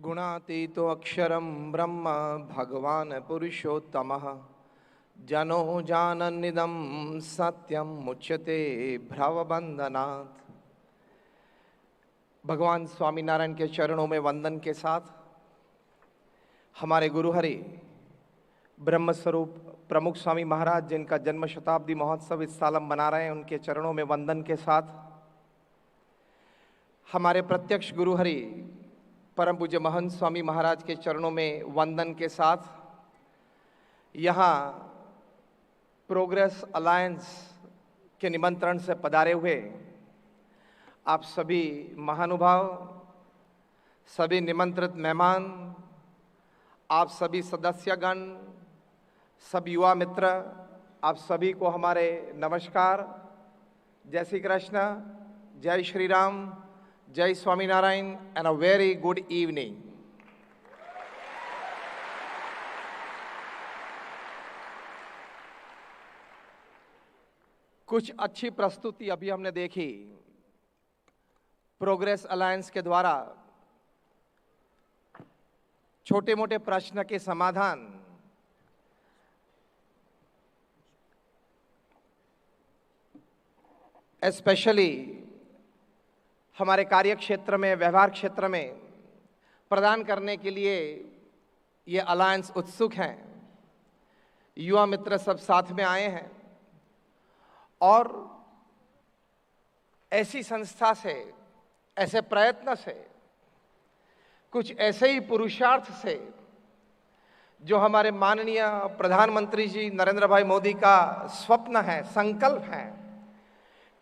गुणातीतो अक्षरं ब्रह्म भगवान् पुरुषोत्तमः जनो जानन्निदं सत्यं मुच्यते भवबंधनात्। भगवान स्वामीनारायण के चरणों में वंदन के साथ हमारे गुरुहरि ब्रह्मस्वरूप प्रमुख स्वामी महाराज, जिनका जन्म शताब्दी महोत्सव इस साल हम मना रहे हैं, उनके चरणों में वंदन के साथ हमारे प्रत्यक्ष गुरुहरि परम पूज्य महंत स्वामी महाराज के चरणों में वंदन के साथ यहाँ प्रोग्रेस अलायंस के निमंत्रण से पधारे हुए आप सभी महानुभाव, सभी निमंत्रित मेहमान, आप सभी सदस्यगण, सब युवा मित्र, आप सभी को हमारे नमस्कार। जय श्री कृष्ण, जय श्री राम, जय Swaminarayan and a very good evening. कुछ अच्छी प्रस्तुति अभी हमने देखी प्रोग्रेस अलायंस के द्वारा। छोटे मोटे प्रश्न के समाधान स्पेशली हमारे कार्य क्षेत्र में, व्यवहार क्षेत्र में प्रदान करने के लिए ये अलायंस उत्सुक हैं। युवा मित्र सब साथ में आए हैं और ऐसी संस्था से, ऐसे प्रयत्न से, कुछ ऐसे ही पुरुषार्थ से जो हमारे माननीय प्रधानमंत्री जी नरेंद्र भाई मोदी का स्वप्न है, संकल्प है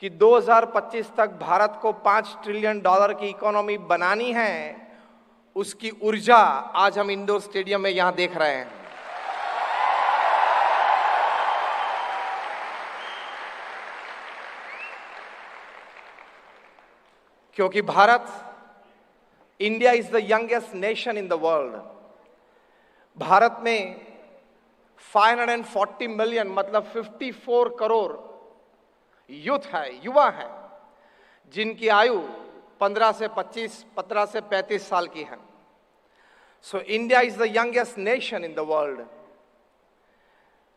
कि 2025 तक भारत को $5 ट्रिलियन की इकोनॉमी बनानी है, उसकी ऊर्जा आज हम इंडोर स्टेडियम में यहां देख रहे हैं। क्योंकि Bharat, India is the youngest nation in the world. Bharat में 540 मिलियन मतलब 54 करोड़ यूथ है, युवा है, जिनकी आयु 15 से 25, 15 से 35 साल की है। So India is the youngest nation in the world.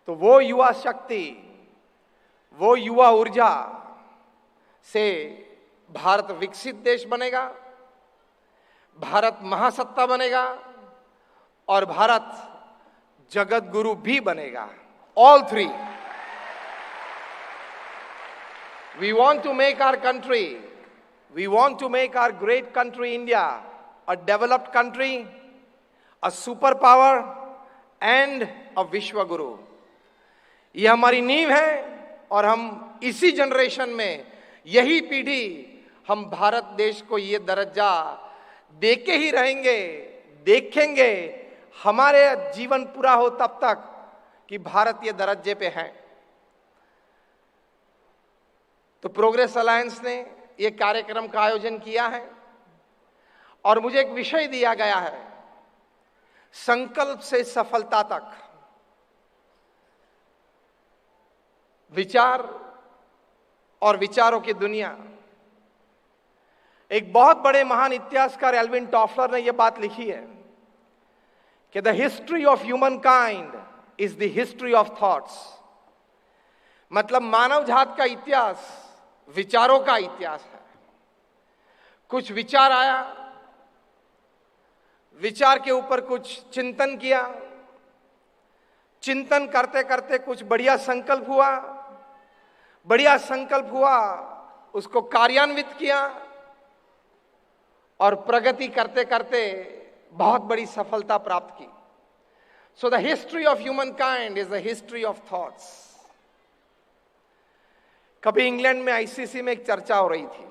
तो वो युवा शक्ति, वो युवा ऊर्जा से भारत विकसित देश बनेगा, भारत महासत्ता बनेगा और भारत जगत गुरु भी बनेगा। All three. We want to make our country, we want to make our great country India a developed country, a superpower and a विश्व गुरु। ये हमारी नींव है और हम इसी जनरेशन में, यही पीढ़ी, हम भारत देश को ये दर्जा देके ही रहेंगे, देखेंगे हमारे जीवन पूरा हो तब तक कि भारत ये दर्जे पे है। तो प्रोग्रेस अलायंस ने ये कार्यक्रम का आयोजन किया है और मुझे एक विषय दिया गया है, संकल्प से सफलता तक। विचार और विचारों की दुनिया। एक बहुत बड़े महान इतिहासकार एल्विन टॉफलर ने यह बात लिखी है कि the history of human kind is the history of thoughts. मतलब मानव जात का इतिहास विचारों का इतिहास है। कुछ विचार आया, विचार के ऊपर कुछ चिंतन किया, चिंतन करते करते कुछ बढ़िया संकल्प हुआ, बढ़िया संकल्प हुआ, उसको कार्यान्वित किया और प्रगति करते करते बहुत बड़ी सफलता प्राप्त की। So the history of human kind is the history of thoughts. कभी इंग्लैंड में आईसीसी में एक चर्चा हो रही थी।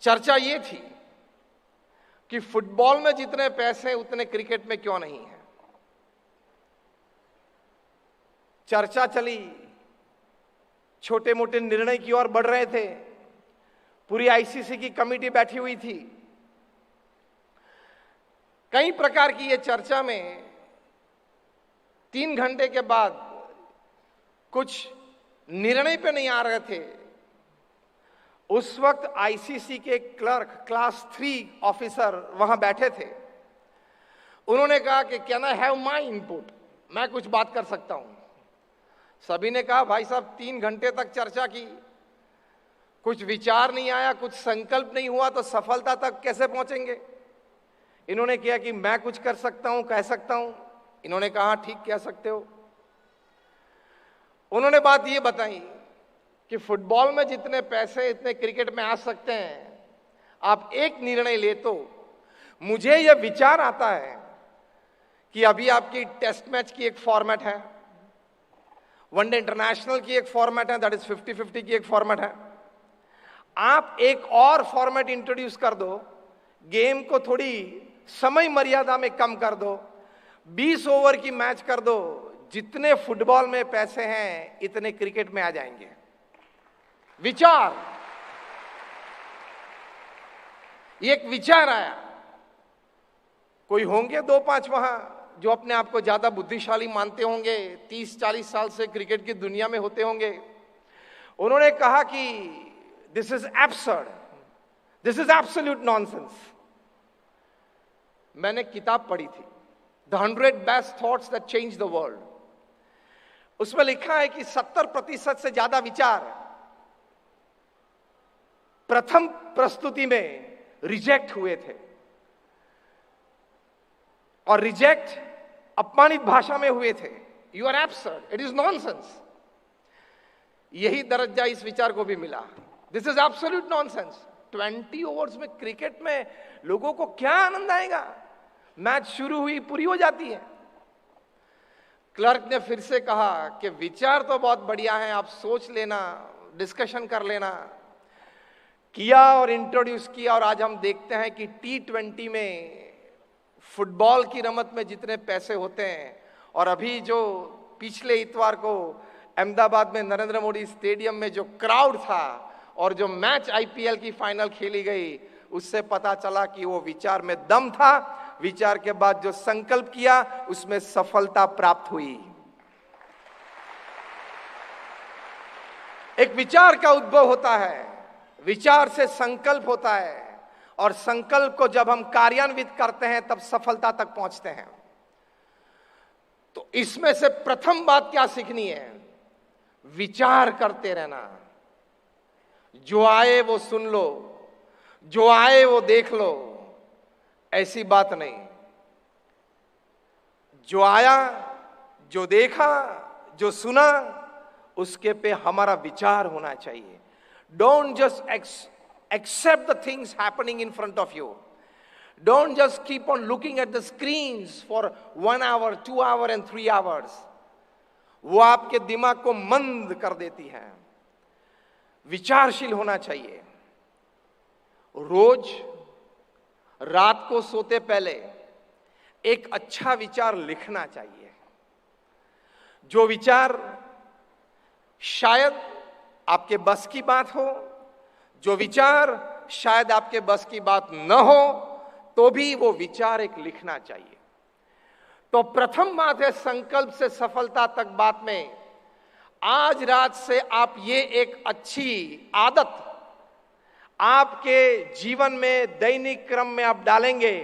चर्चा ये थी कि फुटबॉल में जितने पैसे उतने क्रिकेट में क्यों नहीं है। चर्चा चली, छोटे मोटे निर्णय की ओर बढ़ रहे थे। पूरी आईसीसी की कमेटी बैठी हुई थी। कई प्रकार की ये चर्चा में 3 घंटे के बाद कुछ निर्णय पे नहीं आ रहे थे उस वक्त आईसीसी के क्लर्क क्लास 3 ऑफिसर वहां बैठे थे। उन्होंने कहा कि can I have my input, मैं कुछ बात कर सकता हूं। सभी ने कहा भाई साहब 3 घंटे तक चर्चा की, कुछ विचार नहीं आया, कुछ संकल्प नहीं हुआ, तो सफलता तक कैसे पहुंचेंगे। इन्होंने किया कि मैं कुछ कर सकता हूं, कह सकता हूं। इन्होंने कहा ठीक, कह सकते हो। उन्होंने बात ये बताई कि फुटबॉल में जितने पैसे इतने क्रिकेट में आ सकते हैं, आप एक निर्णय ले तो मुझे यह विचार आता है कि अभी आपकी टेस्ट मैच की एक फॉर्मेट है, वनडे इंटरनेशनल की एक फॉर्मेट है, दैट इज 50-50 की एक फॉर्मेट है। आप एक और फॉर्मेट इंट्रोड्यूस कर दो, गेम को थोड़ी समय मर्यादा में कम कर दो, 20 ओवर की मैच कर दो, जितने फुटबॉल में पैसे हैं इतने क्रिकेट में आ जाएंगे। विचार, ये एक विचार आया। कोई होंगे 2-5 वहां जो अपने आप को ज्यादा बुद्धिशाली मानते होंगे, 30-40 साल से क्रिकेट की दुनिया में होते होंगे। उन्होंने कहा कि this is absurd, this is absolute nonsense. मैंने किताब पढ़ी थी, the 100 best thoughts that change the world. उसमें लिखा है कि 70% से ज्यादा विचार प्रथम प्रस्तुति में रिजेक्ट हुए थे, और रिजेक्ट अपमानित भाषा में हुए थे। You are absurd, it is nonsense. यही दर्जा इस विचार को भी मिला, this is absolute nonsense. 20 overs में क्रिकेट में लोगों को क्या आनंद आएगा, मैच शुरू हुई पूरी हो जाती है। क्लर्क ने फिर से कहा कि विचार तो बहुत बढ़िया है, आप सोच लेना, डिस्कशन कर लेना। किया और इंट्रोड्यूस किया, और आज हम देखते हैं कि T20 में फुटबॉल की रमत में जितने पैसे होते हैं, और अभी जो पिछले इतवार को अहमदाबाद में नरेंद्र मोदी स्टेडियम में जो क्राउड था और जो मैच IPL की फाइनल खेली गई, उससे पता चला कि वो विचार में दम था। विचार के बाद जो संकल्प किया उसमें सफलता प्राप्त हुई। एक विचार का उद्भव होता है, विचार से संकल्प होता है, और संकल्प को जब हम कार्यान्वित करते हैं तब सफलता तक पहुंचते हैं। तो इसमें से प्रथम बात क्या सीखनी है, विचार करते रहना। जो आए वो सुन लो, जो आए वो देख लो, ऐसी बात नहीं। जो आया, जो देखा, जो सुना, उसके पे हमारा विचार होना चाहिए। Don't just accept the things happening in front of you. Don't just keep on looking at the screens for 1 hour, 2 hours and 3 hours. वो आपके दिमाग को मंद कर देती है। विचारशील होना चाहिए। रोज रात को सोते पहले एक अच्छा विचार लिखना चाहिए। जो विचार शायद आपके बस की बात हो, जो विचार शायद आपके बस की बात न हो, तो भी वो विचार एक लिखना चाहिए। तो प्रथम बात है संकल्प से सफलता तक बात में, आज रात से आप ये एक अच्छी आदत आपके जीवन में दैनिक क्रम में आप डालेंगे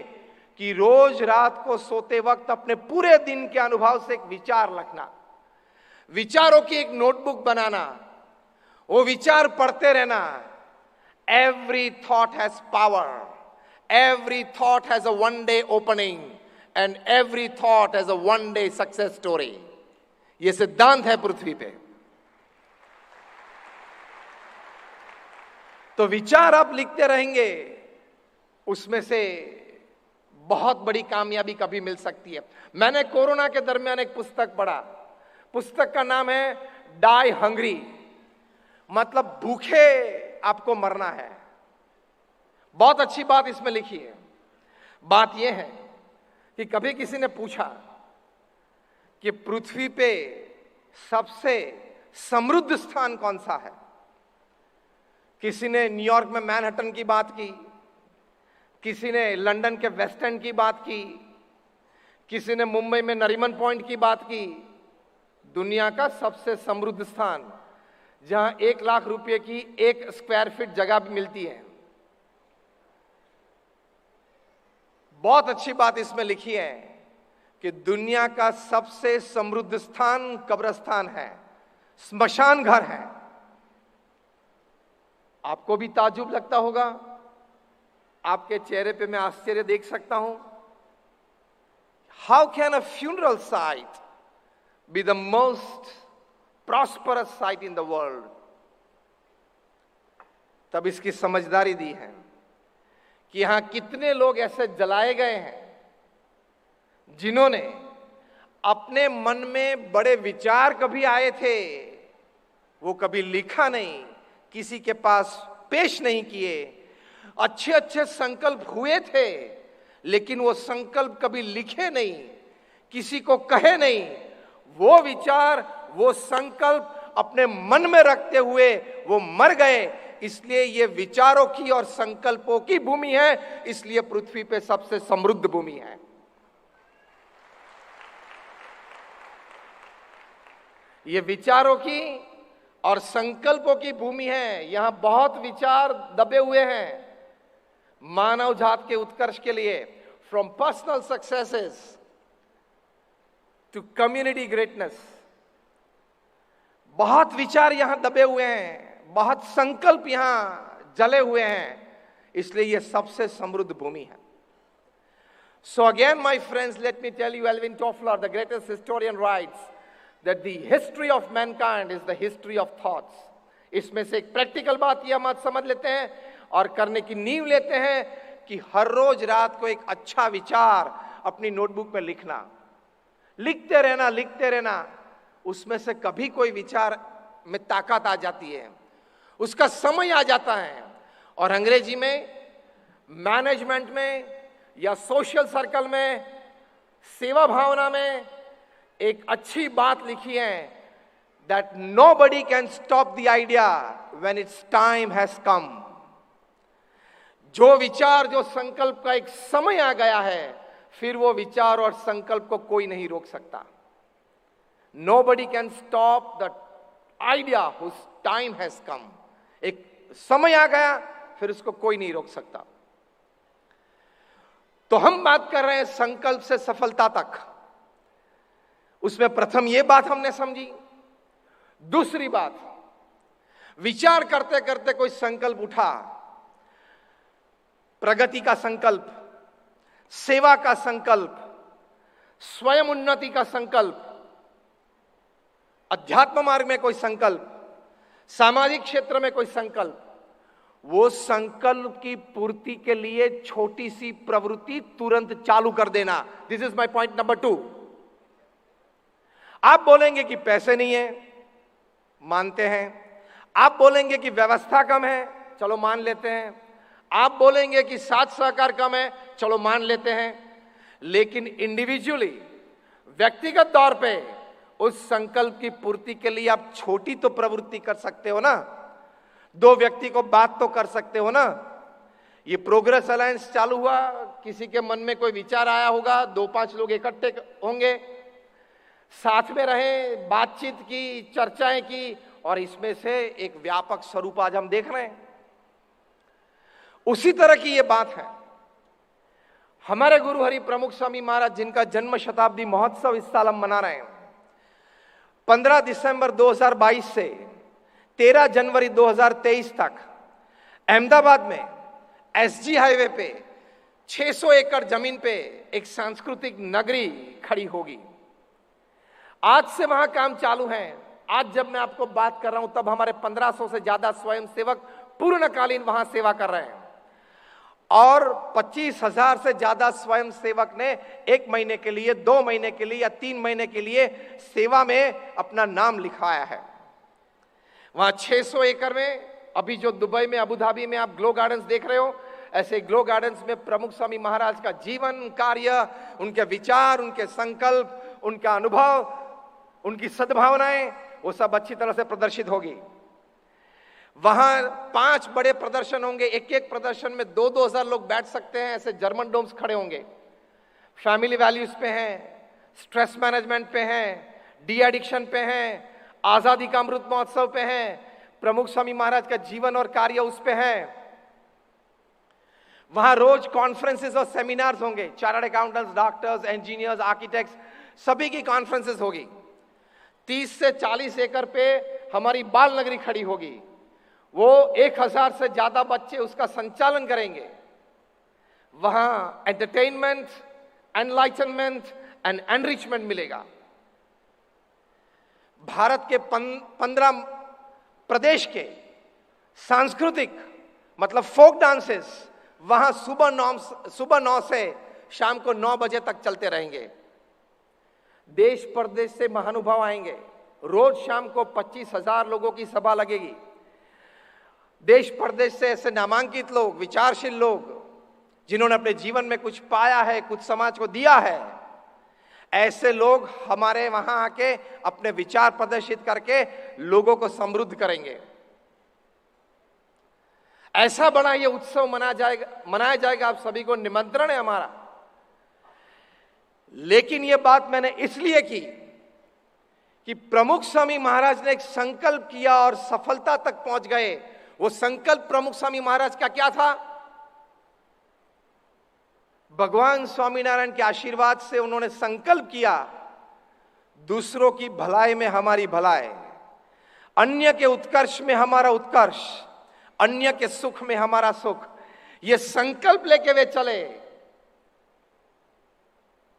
कि रोज रात को सोते वक्त अपने पूरे दिन के अनुभव से एक विचार लिखना, विचारों की एक नोटबुक बनाना, वो विचार पढ़ते रहना। Every thought has power. Every thought has a one-day opening, and every thought has a one-day success story. ये सिद्धांत है पृथ्वी पे। तो विचार आप लिखते रहेंगे, उसमें से बहुत बड़ी कामयाबी कभी मिल सकती है। मैंने कोरोना के दरमियान एक पुस्तक पढ़ा, पुस्तक का नाम है डाई हंग्री, मतलब भूखे आपको मरना है। बहुत अच्छी बात इसमें लिखी है। बात यह है कि कभी किसी ने पूछा कि पृथ्वी पे सबसे समृद्ध स्थान कौन सा है। किसी ने न्यूयॉर्क में मैनहट्टन की बात की, किसी ने लंदन के वेस्ट एंड की बात की, किसी ने मुंबई में नरीमन पॉइंट की बात की। दुनिया का सबसे समृद्ध स्थान जहां 1 लाख रुपए की 1 स्क्वायर फीट जगह भी मिलती है। बहुत अच्छी बात इसमें लिखी है कि दुनिया का सबसे समृद्ध स्थान कब्रिस्तान है, स्मशान घर है। आपको भी ताज्जुब लगता होगा, आपके चेहरे पे मैं आश्चर्य देख सकता हूं। How can a funeral site be the most prosperous site in the world? तब इसकी समझदारी दी है कि यहां कितने लोग ऐसे जलाए गए हैं जिन्होंने अपने मन में बड़े विचार कभी आए थे, वो कभी लिखा नहीं, किसी के पास पेश नहीं किए। अच्छे अच्छे संकल्प हुए थे, लेकिन वो संकल्प कभी लिखे नहीं, किसी को कहे नहीं। वो विचार, वो संकल्प अपने मन में रखते हुए वो मर गए। इसलिए ये विचारों की और संकल्पों की भूमि है, इसलिए पृथ्वी पे सबसे समृद्ध भूमि है। ये विचारों की और संकल्पों की भूमि है। यहां बहुत विचार दबे हुए हैं मानव जात के उत्कर्ष के लिए, from personal successes to community greatness. बहुत विचार यहां दबे हुए हैं, बहुत संकल्प यहां जले हुए हैं, इसलिए यह सबसे समृद्ध भूमि है। So again, my friends, let me tell you, Alvin Toffler, the greatest historian, writes that the history of mankind is the history of thoughts. इसमें से एक प्रैक्टिकल बात यह हम आज समझ लेते हैं और करने की नींव लेते हैं कि हर रोज रात को एक अच्छा विचार अपनी नोटबुक में लिखना, लिखते रहना, लिखते रहना। उसमें से कभी कोई विचार में ताकत आ जाती है, उसका समय आ जाता है। और अंग्रेजी में मैनेजमेंट में या सोशल सर्कल में, सेवा भावना में एक अच्छी बात लिखी है, that nobody can stop the idea when it's time has come. जो विचार, जो संकल्प का एक समय आ गया है, फिर वो विचार और संकल्प को कोई नहीं रोक सकता। Nobody can stop the idea whose time has come. एक समय आ गया, फिर उसको कोई नहीं रोक सकता। तो हम बात कर रहे हैं संकल्प से सफलता तक। उसमें प्रथम यह बात हमने समझी। दूसरी बात, विचार करते करते कोई संकल्प उठा, प्रगति का संकल्प, सेवा का संकल्प, स्वयं उन्नति का संकल्प, अध्यात्म मार्ग में कोई संकल्प, सामाजिक क्षेत्र में कोई संकल्प। वो संकल्प की पूर्ति के लिए छोटी सी प्रवृत्ति तुरंत चालू कर देना। This is my point number 2। आप बोलेंगे कि पैसे नहीं है, मानते हैं। आप बोलेंगे कि व्यवस्था कम है, चलो मान लेते हैं। आप बोलेंगे कि साथ सहकार कम है, चलो मान लेते हैं। लेकिन इंडिविजुअली, व्यक्तिगत तौर पे उस संकल्प की पूर्ति के लिए आप छोटी तो प्रवृत्ति कर सकते हो ना, 2 व्यक्ति को बात तो कर सकते हो ना। ये प्रोग्रेस अलायंस चालू हुआ, किसी के मन में कोई विचार आया होगा, 2-5 लोग इकट्ठे होंगे, साथ में रहे, बातचीत की, चर्चाएं की, और इसमें से एक व्यापक स्वरूप आज हम देख रहे हैं। उसी तरह की यह बात है। हमारे गुरु हरि प्रमुख स्वामी महाराज, जिनका जन्म शताब्दी महोत्सव इस साल हम मना रहे हैं, 15 दिसंबर 2022 से 13 जनवरी 2023 तक अहमदाबाद में एसजी हाईवे पे 600 एकड़ जमीन पे एक सांस्कृतिक नगरी खड़ी होगी। आज से वहां काम चालू है। आज जब मैं आपको बात कर रहा हूं, तब हमारे 1500 से ज्यादा स्वयंसेवक पूर्णकालीन वहां सेवा कर रहे हैं, और 25,000 से ज्यादा स्वयंसेवक ने 1 महीने के लिए, 2 महीने के लिए या 3 महीने के लिए सेवा में अपना नाम लिखवाया है। वहां 600 एकड़ में, अभी जो दुबई में, अबू धाबी में आप ग्लो गार्डन्स देख रहे हो, ऐसे ग्लो गार्डन्स में प्रमुख स्वामी महाराज का जीवन कार्य, उनके विचार, उनके संकल्प, उनका अनुभव, उनकी सद्भावनाएं, वो सब अच्छी तरह से प्रदर्शित होगी। वहां 5 बड़े प्रदर्शन होंगे। एक प्रदर्शन में 2-2 हजार लोग बैठ सकते हैं। ऐसे जर्मन डोम्स खड़े होंगे। फैमिली वैल्यूज पे हैं, स्ट्रेस मैनेजमेंट पे हैं, डी एडिक्शन पे हैं, आजादी का अमृत महोत्सव पे हैं, प्रमुख स्वामी महाराज का जीवन और कार्य उस पे है। वहां रोज कॉन्फ्रेंसेस और सेमिनार्स होंगे, chartered accountants, doctors, engineers, architects, सभी की कॉन्फ्रेंसेस होगी। 30 से 40 एकड़ पे हमारी बाल नगरी खड़ी होगी। वो 1000 से ज्यादा बच्चे उसका संचालन करेंगे। वहां एंटरटेनमेंट, एनलाइटनमेंट एंड एनरिचमेंट मिलेगा। भारत के 15 प्रदेश के सांस्कृतिक मतलब फोक डांसेस वहां सुबह 9 से शाम को 9 बजे तक चलते रहेंगे। देश प्रदेश से महानुभाव आएंगे। रोज शाम को 25,000 लोगों की सभा लगेगी। देश प्रदेश से ऐसे नामांकित लोग, विचारशील लोग, जिन्होंने अपने जीवन में कुछ पाया है, कुछ समाज को दिया है, ऐसे लोग हमारे वहां आके अपने विचार प्रदर्शित करके लोगों को समृद्ध करेंगे। ऐसा बड़ा ये उत्सव मनाया जाएगा। आप सभी को निमंत्रण है हमारा। लेकिन ये बात मैंने इसलिए की कि प्रमुख स्वामी महाराज ने एक संकल्प किया और सफलता तक पहुंच गए। वो संकल्प प्रमुख स्वामी महाराज का क्या था? भगवान स्वामीनारायण के आशीर्वाद से उन्होंने संकल्प किया, दूसरों की भलाई में हमारी भलाई, अन्य के उत्कर्ष में हमारा उत्कर्ष, अन्य के सुख में हमारा सुख। ये संकल्प लेके वे चले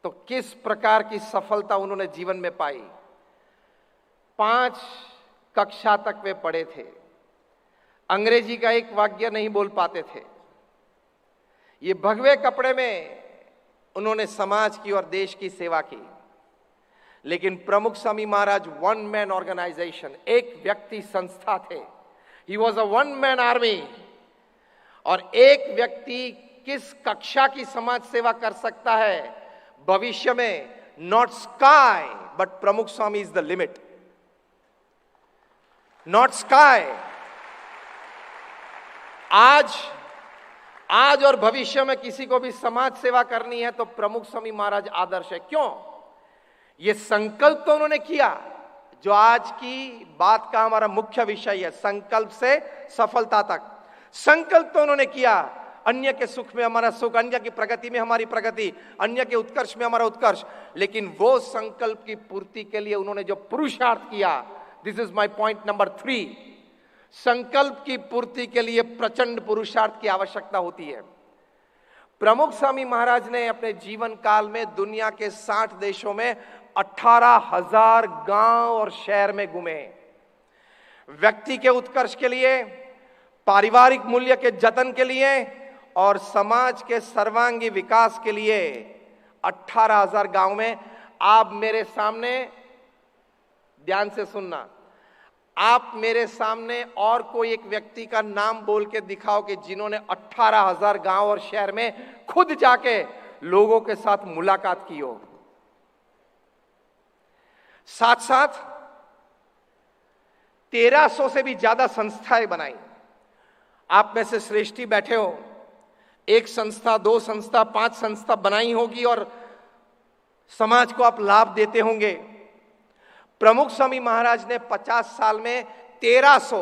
तो किस प्रकार की सफलता उन्होंने जीवन में पाई। 5 कक्षा तक वे पढ़े थे। अंग्रेजी का एक वाक्य नहीं बोल पाते थे। ये भगवे कपड़े में उन्होंने समाज की और देश की सेवा की। लेकिन प्रमुख स्वामी महाराज वन मैन ऑर्गेनाइजेशन, एक व्यक्ति संस्था थे। He was a one man army. और एक व्यक्ति किस कक्षा की समाज सेवा कर सकता है भविष्य में? Not sky but Pramukh Swami is the limit. Not sky. आज और भविष्य में किसी को भी समाज सेवा करनी है तो प्रमुख स्वामी महाराज आदर्श है। क्यों? ये संकल्प तो उन्होंने किया, जो आज की बात का हमारा मुख्य विषय है, संकल्प से सफलता तक। संकल्प तो उन्होंने किया, अन्य के सुख में हमारा सुख, अन्य की प्रगति में हमारी प्रगति, अन्य के उत्कर्ष में हमारा उत्कर्ष। लेकिन वो संकल्प की पूर्ति के लिए उन्होंने जो पुरुषार्थ किया, this is my point number 3। संकल्प की पूर्ति के लिए प्रचंड पुरुषार्थ की आवश्यकता होती है। प्रमुख स्वामी महाराज ने अपने जीवन काल में दुनिया के 60 देशों में 18,000 गांव और शहर में घूमे। व्यक्ति के उत्कर्ष के लिए, पारिवारिक मूल्य के जतन के लिए और समाज के सर्वांगी विकास के लिए 18,000 गांव में। आप मेरे सामने, ध्यान से सुनना, आप मेरे सामने और कोई एक व्यक्ति का नाम बोल के दिखाओ कि जिन्होंने 18,000 गांव और शहर में खुद जाके लोगों के साथ मुलाकात की हो। साथ साथ 1300 से भी ज्यादा संस्थाएं बनाई। आप में से श्रेष्ठी बैठे हो, 1 संस्था, 2 संस्था, 5 संस्था बनाई होगी और समाज को आप लाभ देते होंगे। प्रमुख स्वामी महाराज ने 50 साल में 1300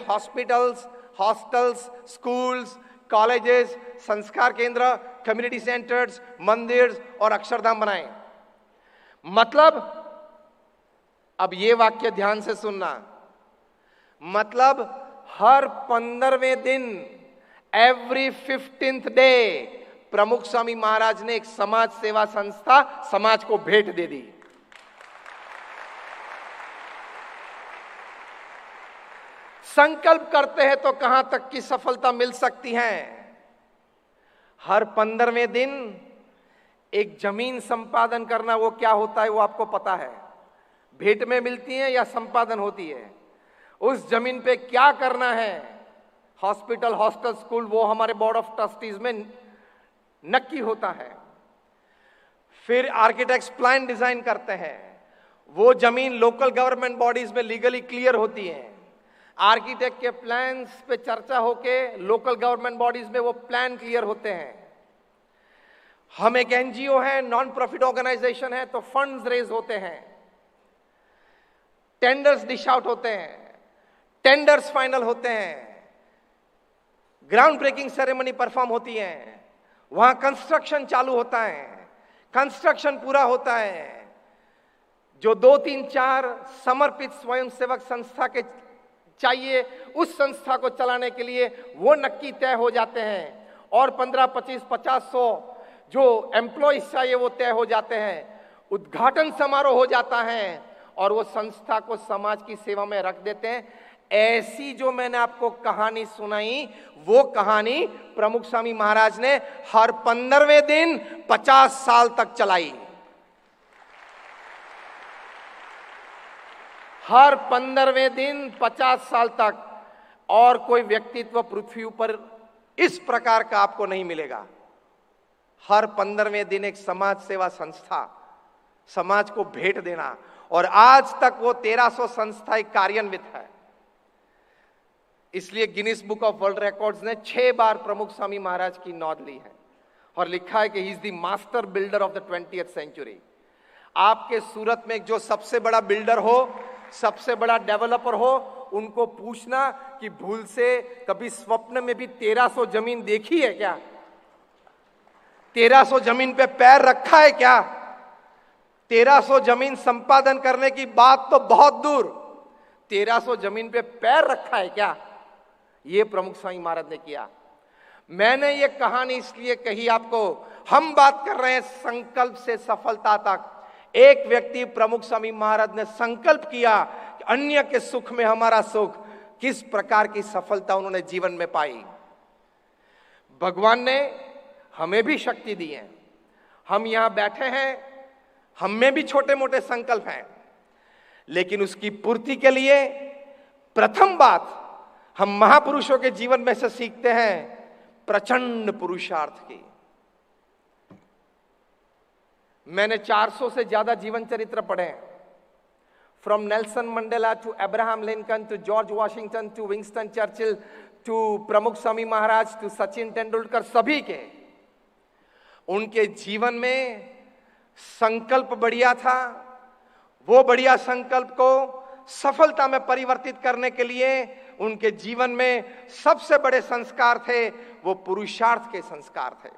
हॉस्पिटल्स, हॉस्टल्स, स्कूल्स, कॉलेजेस, संस्कार केंद्र, कम्युनिटी सेंटर्स, मंदिर और अक्षरधाम बनाए। मतलब, अब ये वाक्य ध्यान से सुनना, मतलब हर 15वें दिन, एवरी 15th डे, प्रमुख स्वामी महाराज ने एक समाज सेवा संस्था समाज को भेंट दे दी। संकल्प करते हैं तो कहां तक की सफलता मिल सकती है। हर 15वें दिन एक जमीन संपादन करना, वो क्या होता है वो आपको पता है। भेंट में मिलती है या संपादन होती है। उस जमीन पे क्या करना है, हॉस्पिटल, हॉस्टल, स्कूल, वो हमारे बोर्ड ऑफ ट्रस्टीज में नक्की होता है। फिर आर्किटेक्ट्स प्लान डिजाइन करते हैं, वो जमीन लोकल गवर्नमेंट बॉडीज में लीगली क्लियर होती है। आर्किटेक्ट के प्लान्स पे चर्चा होके लोकल गवर्नमेंट बॉडीज में वो प्लान क्लियर होते हैं। हम एक एनजीओ है, नॉन प्रॉफिट ऑर्गेनाइजेशन है, तो फंड्स रेज होते हैं, टेंडर्स डिश आउट होते हैं, टेंडर्स फाइनल होते हैं, ग्राउंड ब्रेकिंग सेरेमनी परफॉर्म होती है, वहां कंस्ट्रक्शन चालू होता है, कंस्ट्रक्शन पूरा होता है, जो 2, 3, 4 समर्पित स्वयंसेवक संस्था के चाहिए उस संस्था को चलाने के लिए वो नक्की तय हो जाते हैं, और 15, 25, 50, 100 जो एम्प्लॉइज चाहिए वो तय हो जाते हैं। उद्घाटन समारोह हो जाता है और वो संस्था को समाज की सेवा में रख देते हैं। ऐसी जो मैंने आपको कहानी सुनाई, वो कहानी प्रमुख स्वामी महाराज ने हर 15वें दिन 50 साल तक चलाई। हर 15वें दिन 50 साल तक। और कोई व्यक्तित्व पृथ्वी पर इस प्रकार का आपको नहीं मिलेगा। हर 15वें दिन एक समाज सेवा संस्था, समाज को भेंट देना, और आज तक वो 1300 संस्थाएं कार्यान्वित है। इसलिए Guinness book of world records ने 6 बार प्रमुख स्वामी महाराज की नोंद ली है और लिखा है कि he is the master builder of the 20th century. आपके सूरत में जो सबसे बड़ा बिल्डर हो, सबसे बड़ा डेवलपर हो, उनको पूछना कि भूल से कभी स्वप्न में भी 1300 जमीन देखी है क्या? 1300 जमीन पे पैर रखा है क्या? 1300 जमीन संपादन करने की बात तो बहुत दूर, 1300 जमीन पे पैर रखा है क्या? ये प्रमुख स्वामी महाराज ने किया। मैंने ये कहानी इसलिए कही आपको, हम बात कर रहे हैं संकल्प से सफलता तक। एक व्यक्ति प्रमुख स्वामी महाराज ने संकल्प किया कि अन्य के सुख में हमारा सुख, किस प्रकार की सफलता उन्होंने जीवन में पाई। भगवान ने हमें भी शक्ति दी है। हम यहां बैठे हैं, हम में भी छोटे मोटे संकल्प हैं, लेकिन उसकी पूर्ति के लिए प्रथम बात हम महापुरुषों के जीवन में से सीखते हैं, प्रचंड पुरुषार्थ की। मैंने 400 से ज्यादा जीवन चरित्र पढ़े हैं, from Nelson Mandela to Abraham Lincoln to George Washington to Winston Churchill to Pramukh Swami Maharaj to Sachin Tendulkar, सभी के उनके जीवन में संकल्प बढ़िया था। वो बढ़िया संकल्प को सफलता में परिवर्तित करने के लिए उनके जीवन में सबसे बड़े संस्कार थे, वो पुरुषार्थ के संस्कार थे।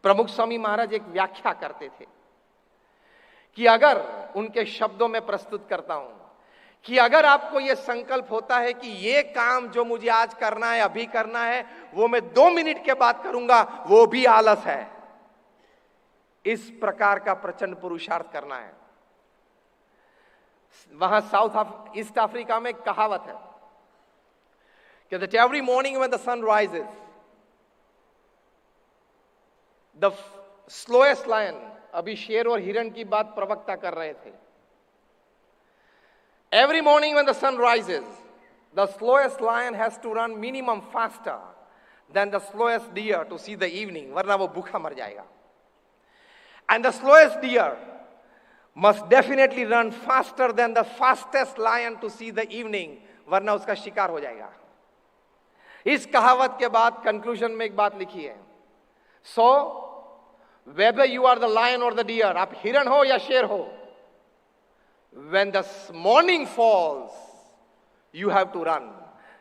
प्रमुख स्वामी महाराज एक व्याख्या करते थे कि अगर, उनके शब्दों में प्रस्तुत करता हूं, कि अगर आपको यह संकल्प होता है कि यह काम जो मुझे आज करना है, अभी करना है, वो मैं 2 मिनट के बाद करूंगा, वो भी आलस है। इस प्रकार का प्रचंड पुरुषार्थ करना है। वहां ईस्ट अफ्रीका में एक कहावत है कि that every morning when the sun rises, the slowest lion, अभी शेर और हिरण की बात प्रवक्ता कर रहे थे। Every morning when the sun rises, the slowest lion has to run minimum faster than the slowest deer to see the evening, वरना वो भूखा मर जाएगा। And the slowest deer must definitely run faster than the fastest lion to see the evening, वरना उसका शिकार हो जाएगा। इस कहावत के बाद कंक्लूजन में एक बात लिखी है, so whether you are the lion or the deer, आप हिरण हो या शेर हो, when the morning falls you have to run,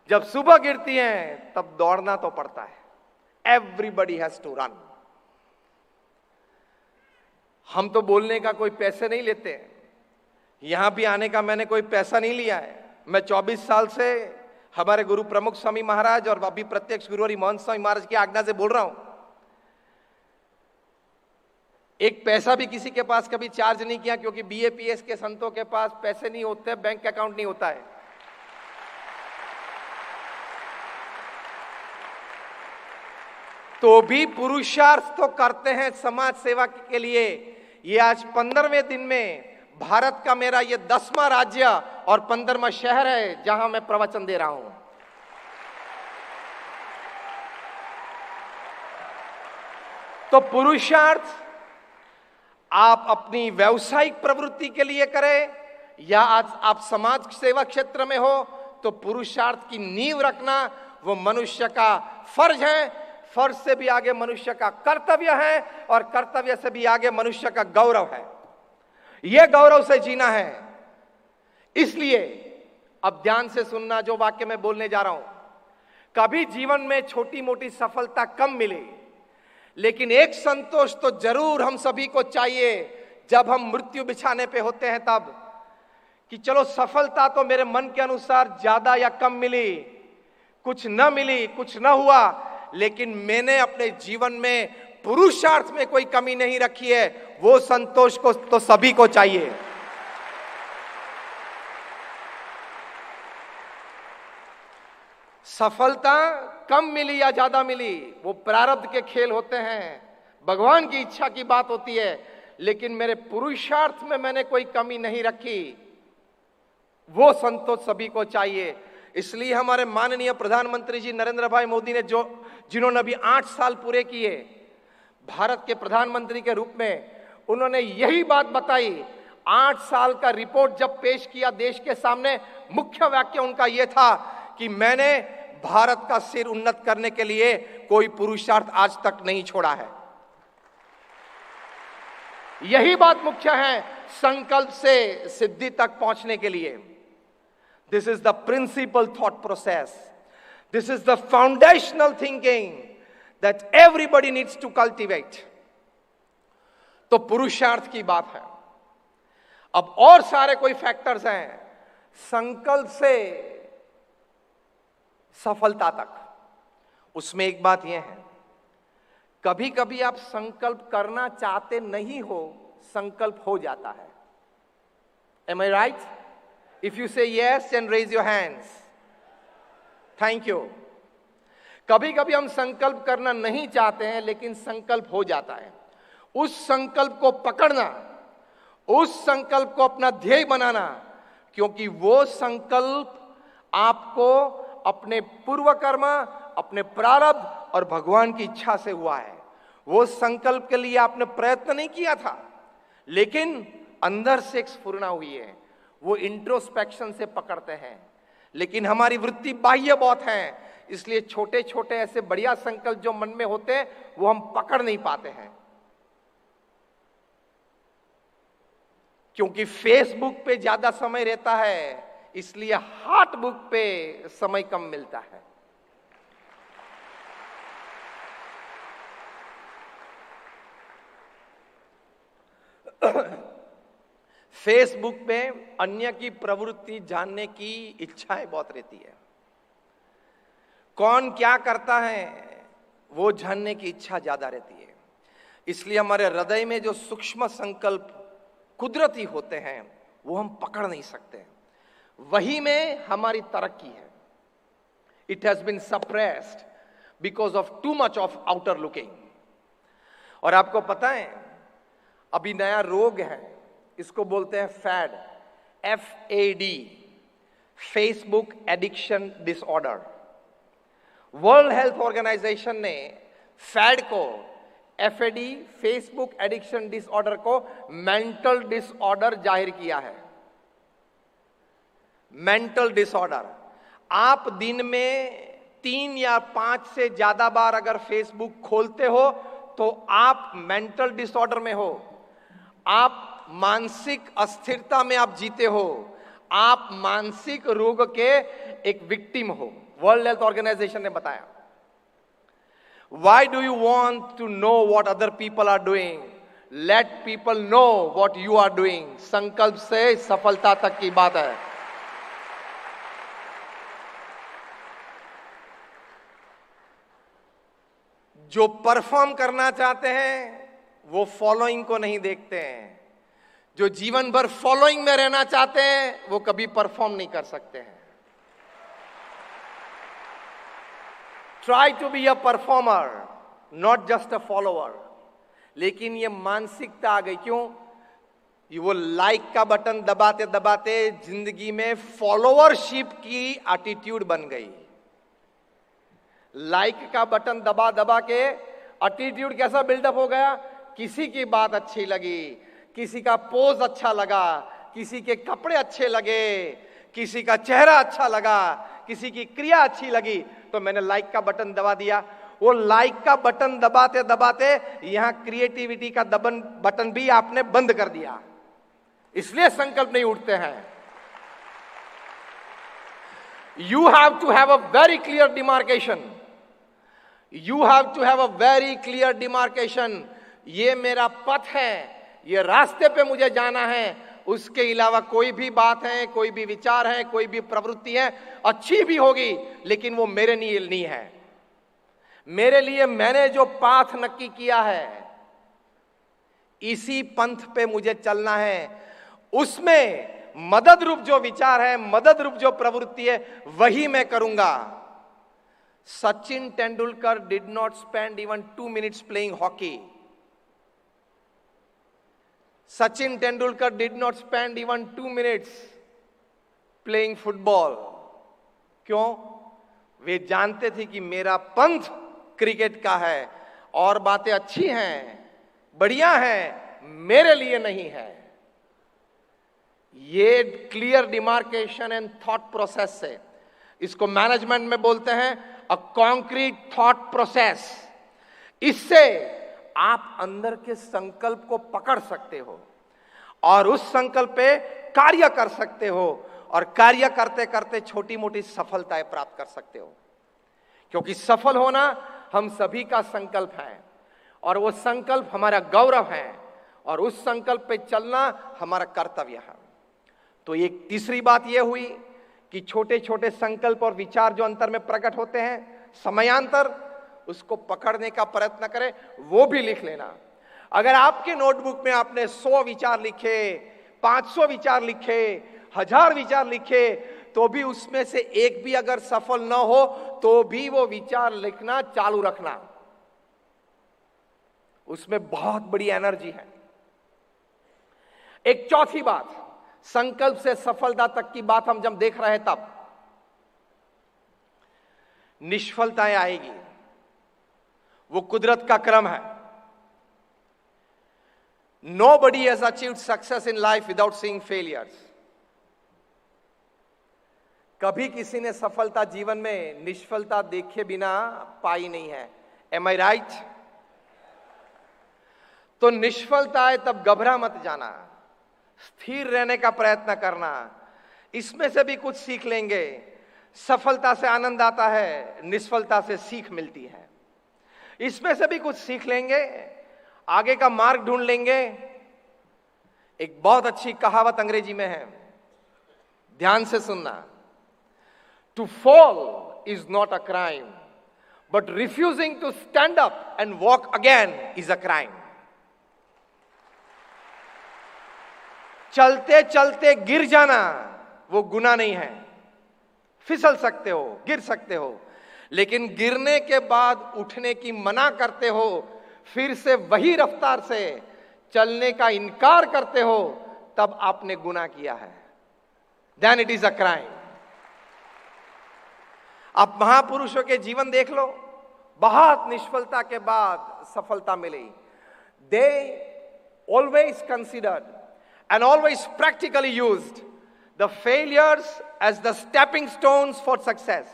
जब सुबह गिरती है तब दौड़ना तो पड़ता है। everybody has to run। हम तो बोलने का कोई पैसे नहीं लेते, यहां भी आने का मैंने कोई पैसा नहीं लिया है। मैं 24 साल से हमारे गुरु प्रमुख स्वामी महाराज और अभी प्रत्यक्ष गुरु हरि महंत स्वामी महाराज की आज्ञा से बोल रहा हूं। एक पैसा भी किसी के पास कभी चार्ज नहीं किया, क्योंकि बीएपीएस के संतों के पास पैसे नहीं होते, बैंक अकाउंट नहीं होता है। तो भी पुरुषार्थ तो करते हैं समाज सेवा के लिए। ये आज 15वें दिन में भारत का मेरा ये 10वां राज्य और 15वां शहर है जहां मैं प्रवचन दे रहा हूं। तो पुरुषार्थ आप अपनी व्यावसायिक प्रवृत्ति के लिए करें या आज आप समाज सेवा क्षेत्र में हो, तो पुरुषार्थ की नींव रखना वो मनुष्य का फर्ज है। फर्ज से भी आगे मनुष्य का कर्तव्य है और कर्तव्य से भी आगे मनुष्य का गौरव है। यह गौरव से जीना है। इसलिए अब ध्यान से सुनना जो वाक्य मैं बोलने जा रहा हूं। कभी जीवन में छोटी मोटी सफलता कम मिले, लेकिन एक संतोष तो जरूर हम सभी को चाहिए जब हम मृत्यु बिछाने पे होते हैं तब, कि चलो सफलता तो मेरे मन के अनुसार ज्यादा या कम मिली, कुछ न मिली, कुछ न हुआ, लेकिन मैंने अपने जीवन में पुरुषार्थ में कोई कमी नहीं रखी है। वो संतोष को तो सभी को चाहिए। सफलता कम मिली या ज्यादा मिली वो प्रारब्ध के खेल होते हैं, भगवान की इच्छा की बात होती है, लेकिन मेरे पुरुषार्थ में मैंने कोई कमी नहीं रखी, वो संतोष सभी को चाहिए। इसलिए हमारे माननीय प्रधानमंत्री जी नरेंद्र भाई मोदी ने जिन्होंने अभी 8 साल पूरे किए भारत के प्रधानमंत्री के रूप में, उन्होंने यही बात बताई। 8 साल का रिपोर्ट जब पेश किया देश के सामने, मुख्य वाक्य उनका यह था कि मैंने भारत का सिर उन्नत करने के लिए कोई पुरुषार्थ आज तक नहीं छोड़ा है। यही बात मुख्य है संकल्प से सिद्धि तक पहुंचने के लिए। This is the principal thought process. This is the foundational thinking that everybody needs to cultivate. तो पुरुषार्थ की बात है। अब और सारे कोई फैक्टर्स हैं संकल्प से सफलता तक। उसमें एक बात यह है, कभी कभी आप संकल्प करना चाहते नहीं हो, संकल्प हो जाता है। Am I right? If you say yes, then raise your hands. Thank you. कभी कभी हम संकल्प करना नहीं चाहते हैं, लेकिन संकल्प हो जाता है। उस संकल्प को पकड़ना, उस संकल्प को अपना ध्येय बनाना, क्योंकि वो संकल्प आपको अपने पूर्व कर्म, अपने प्रारब्ध और भगवान की इच्छा से हुआ है। वो संकल्प के लिए आपने प्रयत्न नहीं किया था, लेकिन अंदर से एक स्फुरना हुई है। वो इंट्रोस्पेक्शन से पकड़ते हैं, लेकिन हमारी वृत्ति बाह्य बहुत है, इसलिए छोटे छोटे ऐसे बढ़िया संकल्प जो मन में होते हैं वो हम पकड़ नहीं पाते हैं। क्योंकि फेसबुक पे ज्यादा समय रहता है, इसलिए हार्ट बुक पे समय कम मिलता है। फेसबुक पे अन्य की प्रवृत्ति जानने की इच्छाएं बहुत रहती है, कौन क्या करता है वो जानने की इच्छा ज्यादा रहती है। इसलिए हमारे हृदय में जो सूक्ष्म संकल्प कुदरती होते हैं वो हम पकड़ नहीं सकते। वही में हमारी तरक्की है। It has been suppressed because of too much of outer looking. और आपको पता है अभी नया रोग है, इसको बोलते हैं FAD, FAD, Facebook addiction disorder. World Health Organization ने फैड को, FAD, फेसबुक एडिक्शन डिसऑर्डर को मेंटल डिसऑर्डर जाहिर किया है। मेंटल डिसऑर्डर, आप दिन में 3 या 5 से ज्यादा बार अगर फेसबुक खोलते हो तो आप मेंटल डिसऑर्डर में हो, आप मानसिक अस्थिरता में आप जीते हो, आप मानसिक रोग के एक विक्टिम हो। वर्ल्ड हेल्थ ऑर्गेनाइजेशन ने बताया। Why do you want to know what other people are doing? Let people know what you are doing. संकल्प से सफलता तक की बात है। जो परफॉर्म करना चाहते हैं वो फॉलोइंग को नहीं देखते हैं, जो जीवन भर फॉलोइंग में रहना चाहते हैं वो कभी परफॉर्म नहीं कर सकते हैं। Try to be a performer, not just a follower. लेकिन ये मानसिकता आ गई, क्यों? ये वो लाइक का बटन दबाते दबाते जिंदगी में फॉलोअरशिप की एटीट्यूड बन गई। लाइक का बटन दबा दबा के एटीट्यूड कैसा बिल्डअप हो गया? किसी की बात अच्छी लगी, किसी का पोज अच्छा लगा, किसी के कपड़े अच्छे लगे, किसी का चेहरा अच्छा लगा, किसी की क्रिया अच्छी लगी, तो मैंने लाइक का बटन दबा दिया। वो लाइक का बटन दबाते दबाते यहां क्रिएटिविटी का बटन भी आपने बंद कर दिया, इसलिए संकल्प नहीं उठते हैं। You have to have a very clear demarcation. You have to have a very clear demarcation. ये मेरा पथ है, ये रास्ते पे मुझे जाना है, उसके अलावा कोई भी बात है, कोई भी विचार है, कोई भी प्रवृत्ति है, अच्छी भी होगी लेकिन वो मेरे लिए नहीं है। मेरे लिए मैंने जो पाथ नक्की किया है, इसी पंथ पे मुझे चलना है। उसमें मदद रूप जो विचार है, मदद रूप जो प्रवृत्ति है, वही मैं करूंगा। Sachin Tendulkar did not spend even 2 minutes playing hockey. Sachin Tendulkar did not spend even 2 minutes playing football. क्यों? वे जानते थे कि मेरा पंथ क्रिकेट का है और बातें अच्छी हैं, बढ़िया हैं, मेरे लिए नहीं है। ये clear demarcation and thought process से, इसको मैनेजमेंट में बोलते हैं अ कॉन्क्रीट थॉट प्रोसेस। इससे आप अंदर के संकल्प को पकड़ सकते हो और उस संकल्प पे कार्य कर सकते हो और कार्य करते करते छोटी मोटी सफलताएं प्राप्त कर सकते हो। क्योंकि सफल होना हम सभी का संकल्प है और वो संकल्प हमारा गौरव है और उस संकल्प पे चलना हमारा कर्तव्य है। तो एक तीसरी बात यह हुई कि छोटे छोटे संकल्प और विचार जो अंतर में प्रकट होते हैं, समयांतर उसको पकड़ने का प्रयत्न करें, वो भी लिख लेना। अगर आपके नोटबुक में आपने 100 विचार लिखे, 500 विचार लिखे, 1000 विचार लिखे, तो भी उसमें से एक भी अगर सफल ना हो तो भी वो विचार लिखना चालू रखना। उसमें बहुत बड़ी एनर्जी है। एक चौथी बात, संकल्प से सफलता तक की बात हम जब देख रहे हैं, तब निष्फलताएं आएगी, वो कुदरत का क्रम है। Nobody has achieved success in life without seeing failures. कभी किसी ने सफलता जीवन में निष्फलता देखे बिना पाई नहीं है। Am I right? तो निष्फलता है तब घबरा मत जाना, स्थिर रहने का प्रयत्न करना। इसमें से भी कुछ सीख लेंगे। सफलता से आनंद आता है, निष्फलता से सीख मिलती है। इसमें से भी कुछ सीख लेंगे, आगे का मार्ग ढूंढ लेंगे। एक बहुत अच्छी कहावत अंग्रेजी में है, ध्यान से सुनना। To fall is not a crime, but refusing to stand up and walk again is a crime. चलते चलते गिर जाना वो गुनाह नहीं है। फिसल सकते हो, गिर सकते हो, लेकिन गिरने के बाद उठने की मना करते हो, फिर से वही रफ्तार से चलने का इनकार करते हो, तब आपने गुनाह किया है। Then it is a crime. आप महापुरुषों के जीवन देख लो, बहुत निष्फलता के बाद सफलता मिली। They always considered and always practically used the failures as the stepping stones for success.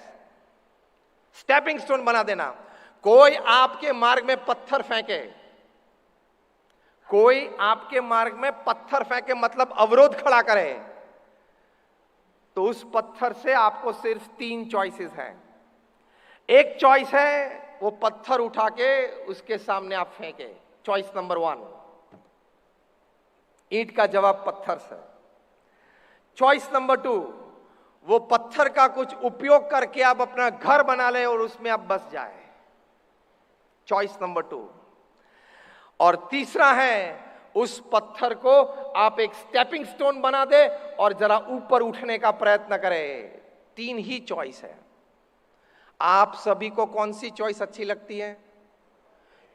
Stepping stone बना देना। कोई आपके मार्ग में पत्थर फेंके, कोई आपके मार्ग में पत्थर फेंके मतलब अवरोध खड़ा करे, तो उस पत्थर से आपको सिर्फ 3 चॉइसेस हैं। एक चॉइस है वो पत्थर उठा के उसके सामने आप फेंके, चॉइस नंबर 1, ईंट का जवाब पत्थर से। चॉइस नंबर 2, वो पत्थर का कुछ उपयोग करके आप अपना घर बना ले और उसमें आप बस जाए, चॉइस नंबर 2। और तीसरा है उस पत्थर को आप एक स्टेपिंग स्टोन बना दे और जरा ऊपर उठने का प्रयत्न करें। 3 ही चॉइस है। आप सभी को कौन सी चॉइस अच्छी लगती है?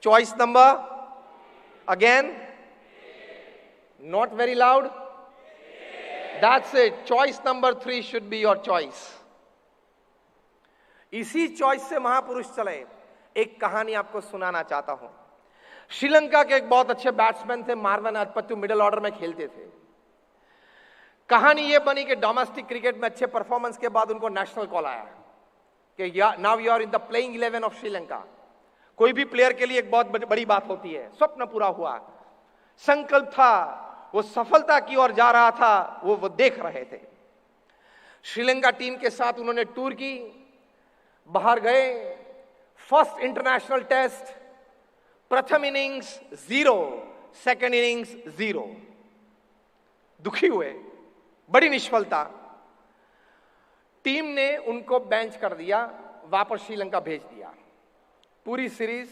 Choice number, again, not very loud, that's it. Choice number 3 should be your choice. इसी चॉइस से महापुरुष चले। एक कहानी आपको सुनाना चाहता हूं। श्रीलंका के एक बहुत अच्छे बैट्समैन थे, मार्वन अजपत्तु, मिडिल ऑर्डर में खेलते थे। कहानी यह बनी कि डोमेस्टिक क्रिकेट में अच्छे परफॉर्मेंस के बाद उनको नेशनल कॉल आया कि now you are in the playing 11 of Sri Lanka. कोई भी प्लेयर के लिए एक बहुत बड़ी बात होती है। स्वप्न पूरा हुआ, संकल्प था, वो सफलता की ओर जा रहा था, वो देख रहे थे। श्रीलंका टीम के साथ उन्होंने टूर की, बाहर गए, फर्स्ट इंटरनेशनल टेस्ट, प्रथम इनिंग्स 0, सेकंड इनिंग्स 0, दुखी हुए, बड़ी निष्फलता। टीम ने उनको बेंच कर दिया, वापस श्रीलंका भेज दिया। पूरी सीरीज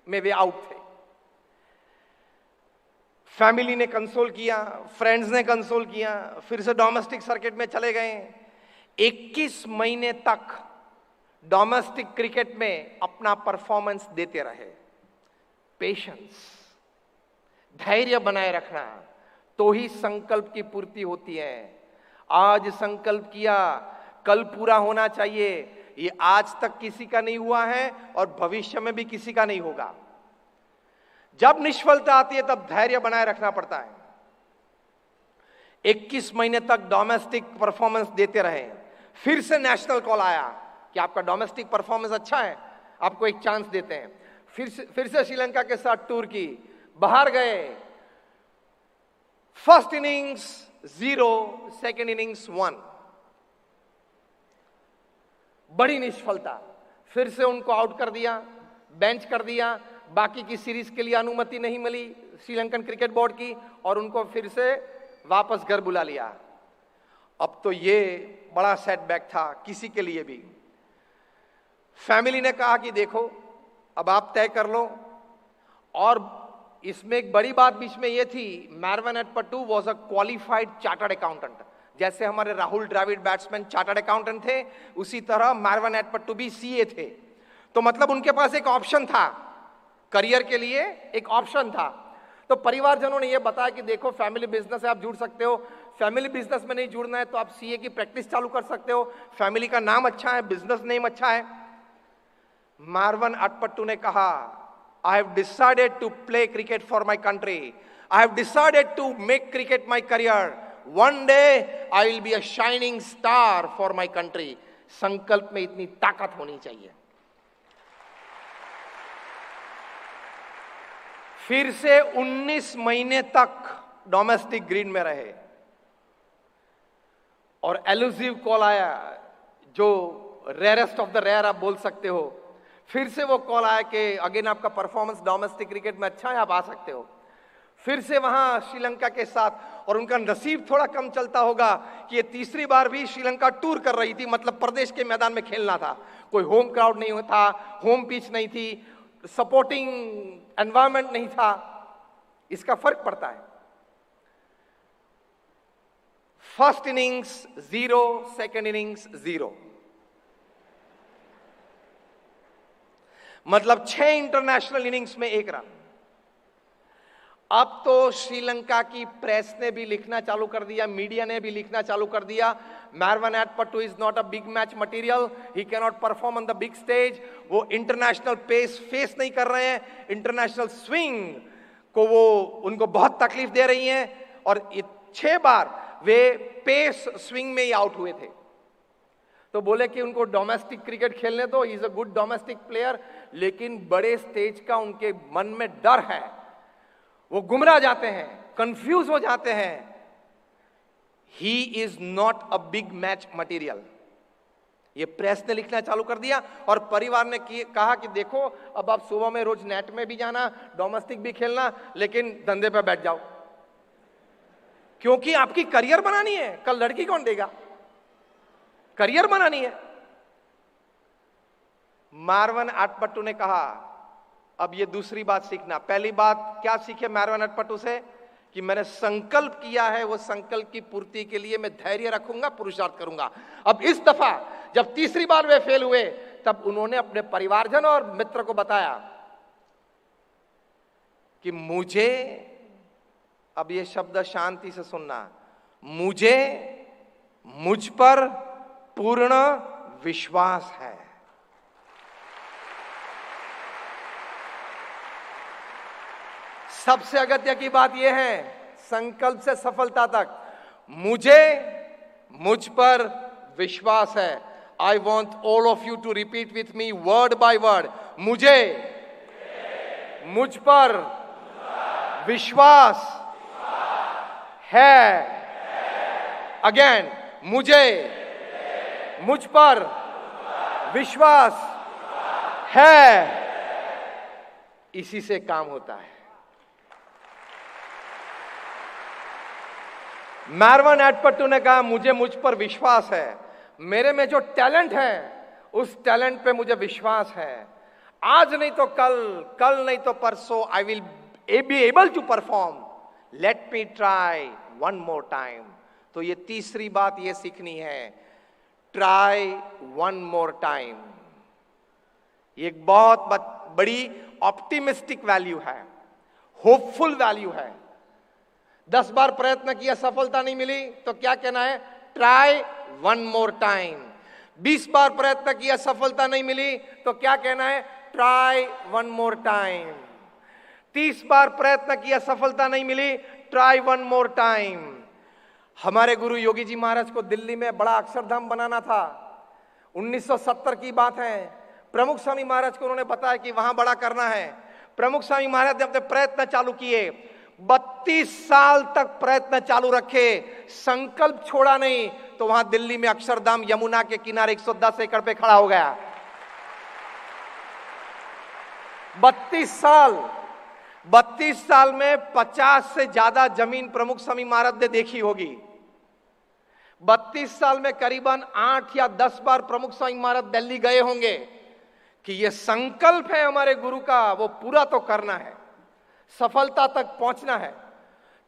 में वे आउट थे। फैमिली ने कंसोल किया, फ्रेंड्स ने कंसोल किया, फिर से डोमेस्टिक सर्किट में चले गए। 21 महीने तक डोमेस्टिक क्रिकेट में अपना परफॉर्मेंस देते रहे। पेशेंस, धैर्य बनाए रखना, तो ही संकल्प की पूर्ति होती है। आज संकल्प किया, कल पूरा होना चाहिए। ये आज तक किसी का नहीं हुआ है और भविष्य में भी किसी का नहीं होगा। जब निष्फलता आती है तब धैर्य बनाए रखना पड़ता है। 21 महीने तक डोमेस्टिक परफॉर्मेंस देते रहे। फिर से नेशनल कॉल आया कि आपका डोमेस्टिक परफॉर्मेंस अच्छा है, आपको एक चांस देते हैं। फिर से श्रीलंका के साथ टूर की, बाहर गए, फर्स्ट इनिंग्स 0, सेकेंड इनिंग्स 1, बड़ी निष्फलता। फिर से उनको आउट कर दिया, बेंच कर दिया। बाकी की सीरीज के लिए अनुमति नहीं मिली श्रीलंकन क्रिकेट बोर्ड की और उनको फिर से वापस घर बुला लिया। अब तो ये बड़ा सेटबैक था किसी के लिए भी। फैमिली ने कहा कि देखो अब आप तय कर लो। और इसमें एक बड़ी बात बीच में ये थी, Marvan Atapattu was a qualified chartered accountant. जैसे हमारे Rahul Dravid batsman chartered accountant थे, उसी तरह मार्वन एटपटू भी सीए थे। तो मतलब उनके पास एक ऑप्शन था, करियर के लिए एक ऑप्शन था। तो परिवारजनों ने यह बताया कि देखो फैमिली बिजनेस है, आप जुड़ सकते हो। फैमिली बिजनेस में नहीं जुड़ना है तो आप सीए की प्रैक्टिस चालू कर सकते हो, फैमिली का नाम अच्छा है, बिजनेस नेम अच्छा है। मार्वन एटपटू ने कहा, I have decided to play cricket for my country. I have decided to make cricket my career. One day I will be a shining star for my country. संकल्प में इतनी ताकत होनी चाहिए। फिर से 19 महीने तक डोमेस्टिक ग्रीन में रहे और एलुसिव कॉल आया, जो रेयरेस्ट ऑफ द रेयर आप बोल सकते हो। फिर से वो कॉल आया कि अगेन आपका परफॉर्मेंस डोमेस्टिक क्रिकेट में अच्छा है, आप आ सकते हो। फिर से वहां श्रीलंका के साथ, और उनका नसीब थोड़ा कम चलता होगा कि ये तीसरी बार भी श्रीलंका टूर कर रही थी, मतलब प्रदेश के मैदान में खेलना था। कोई होम क्राउड नहीं था, होम पिच नहीं थी, सपोर्टिंग एनवायरनमेंट नहीं था। इसका फर्क पड़ता है। फर्स्ट इनिंग्स 0, सेकेंड इनिंग्स 0, मतलब 6 इंटरनेशनल इनिंग्स में 1 रन। अब तो श्रीलंका की प्रेस ने भी लिखना चालू कर दिया, मीडिया ने भी लिखना चालू कर दिया, Marvan Atapattu is not a big match material, he can not perform on the big stage. वो इंटरनेशनल पेस फेस नहीं कर रहे हैं, इंटरनेशनल स्विंग को वो उनको बहुत तकलीफ दे रही हैं। और 6 बार वे पेस स्विंग में ही आउट हुए थे। तो बोले कि उनको डोमेस्टिक क्रिकेट खेलने दो, he is a good domestic player, लेकिन बड़े स्टेज का उनके मन में डर है, वो गुमराह जाते हैं, कंफ्यूज हो जाते हैं। He is not a big match material, ये प्रेस ने लिखना चालू कर दिया। और परिवार ने कहा कि देखो अब आप सुबह में रोज नेट में भी जाना, डोमेस्टिक भी खेलना, लेकिन धंधे पे बैठ जाओ, क्योंकि आपकी करियर बनानी है। कल लड़की कौन देगा, करियर बनानी है। मार्वन एटपटू ने कहा अब ये दूसरी बात सीखना। पहली बात क्या सीखे मार्वन एटपटू से कि मैंने संकल्प किया है, वो संकल्प की पूर्ति के लिए मैं धैर्य रखूंगा, पुरुषार्थ करूंगा। अब इस दफा जब तीसरी बार वे फेल हुए, तब उन्होंने अपने परिवारजन और मित्र को बताया कि मुझे, अब ये शब्द शांति से सुनना, मुझे मुझ पर पूर्ण विश्वास है। सबसे अगत्य की बात यह है, संकल्प से सफलता तक, मुझे मुझ पर विश्वास है। I want all of you to repeat with me word by word, मुझे मुझ पर विश्वास है। अगेन, मुझे मुझ पर विश्वास है, इसी से काम होता है। मारवन एडपट्टू ने कहा मुझ पर विश्वास है, मेरे में जो टैलेंट है उस टैलेंट पे मुझे विश्वास है। आज नहीं तो कल, कल नहीं तो परसों I will be able to perform, let me try one more time. तो ये तीसरी बात ये सीखनी है, ट्राई वन मोर टाइम। ये एक बहुत बड़ी ऑप्टिमिस्टिक वैल्यू है, होपफुल वैल्यू है। 10 बार प्रयत्न किया, सफलता नहीं मिली तो क्या कहना है? Try one more time. 20 बार प्रयत्न किया, सफलता नहीं मिली तो क्या कहना है? Try one more time. 30 बार प्रयत्न किया, सफलता नहीं मिली, ट्राई वन मोर टाइम। हमारे गुरु योगी जी महाराज को दिल्ली में बड़ा अक्षरधाम बनाना था। 1970 की बात है। प्रमुख स्वामी महाराज को उन्होंने बताया कि वहां बड़ा करना है। प्रमुख स्वामी महाराज ने अपने प्रयत्न चालू किए, 32 साल तक प्रयत्न चालू रखे, संकल्प छोड़ा नहीं, तो वहां दिल्ली में अक्षरधाम यमुना के किनारे 110 एकड़ पे खड़ा हो गया। 32 साल में 50 से ज्यादा जमीन प्रमुख स्वामी महाराज ने देखी होगी। 32 साल में करीबन 8 या 10 बार प्रमुख स्वामी महाराज दिल्ली गए होंगे कि यह संकल्प है हमारे गुरु का, वो पूरा तो करना है, सफलता तक पहुंचना है।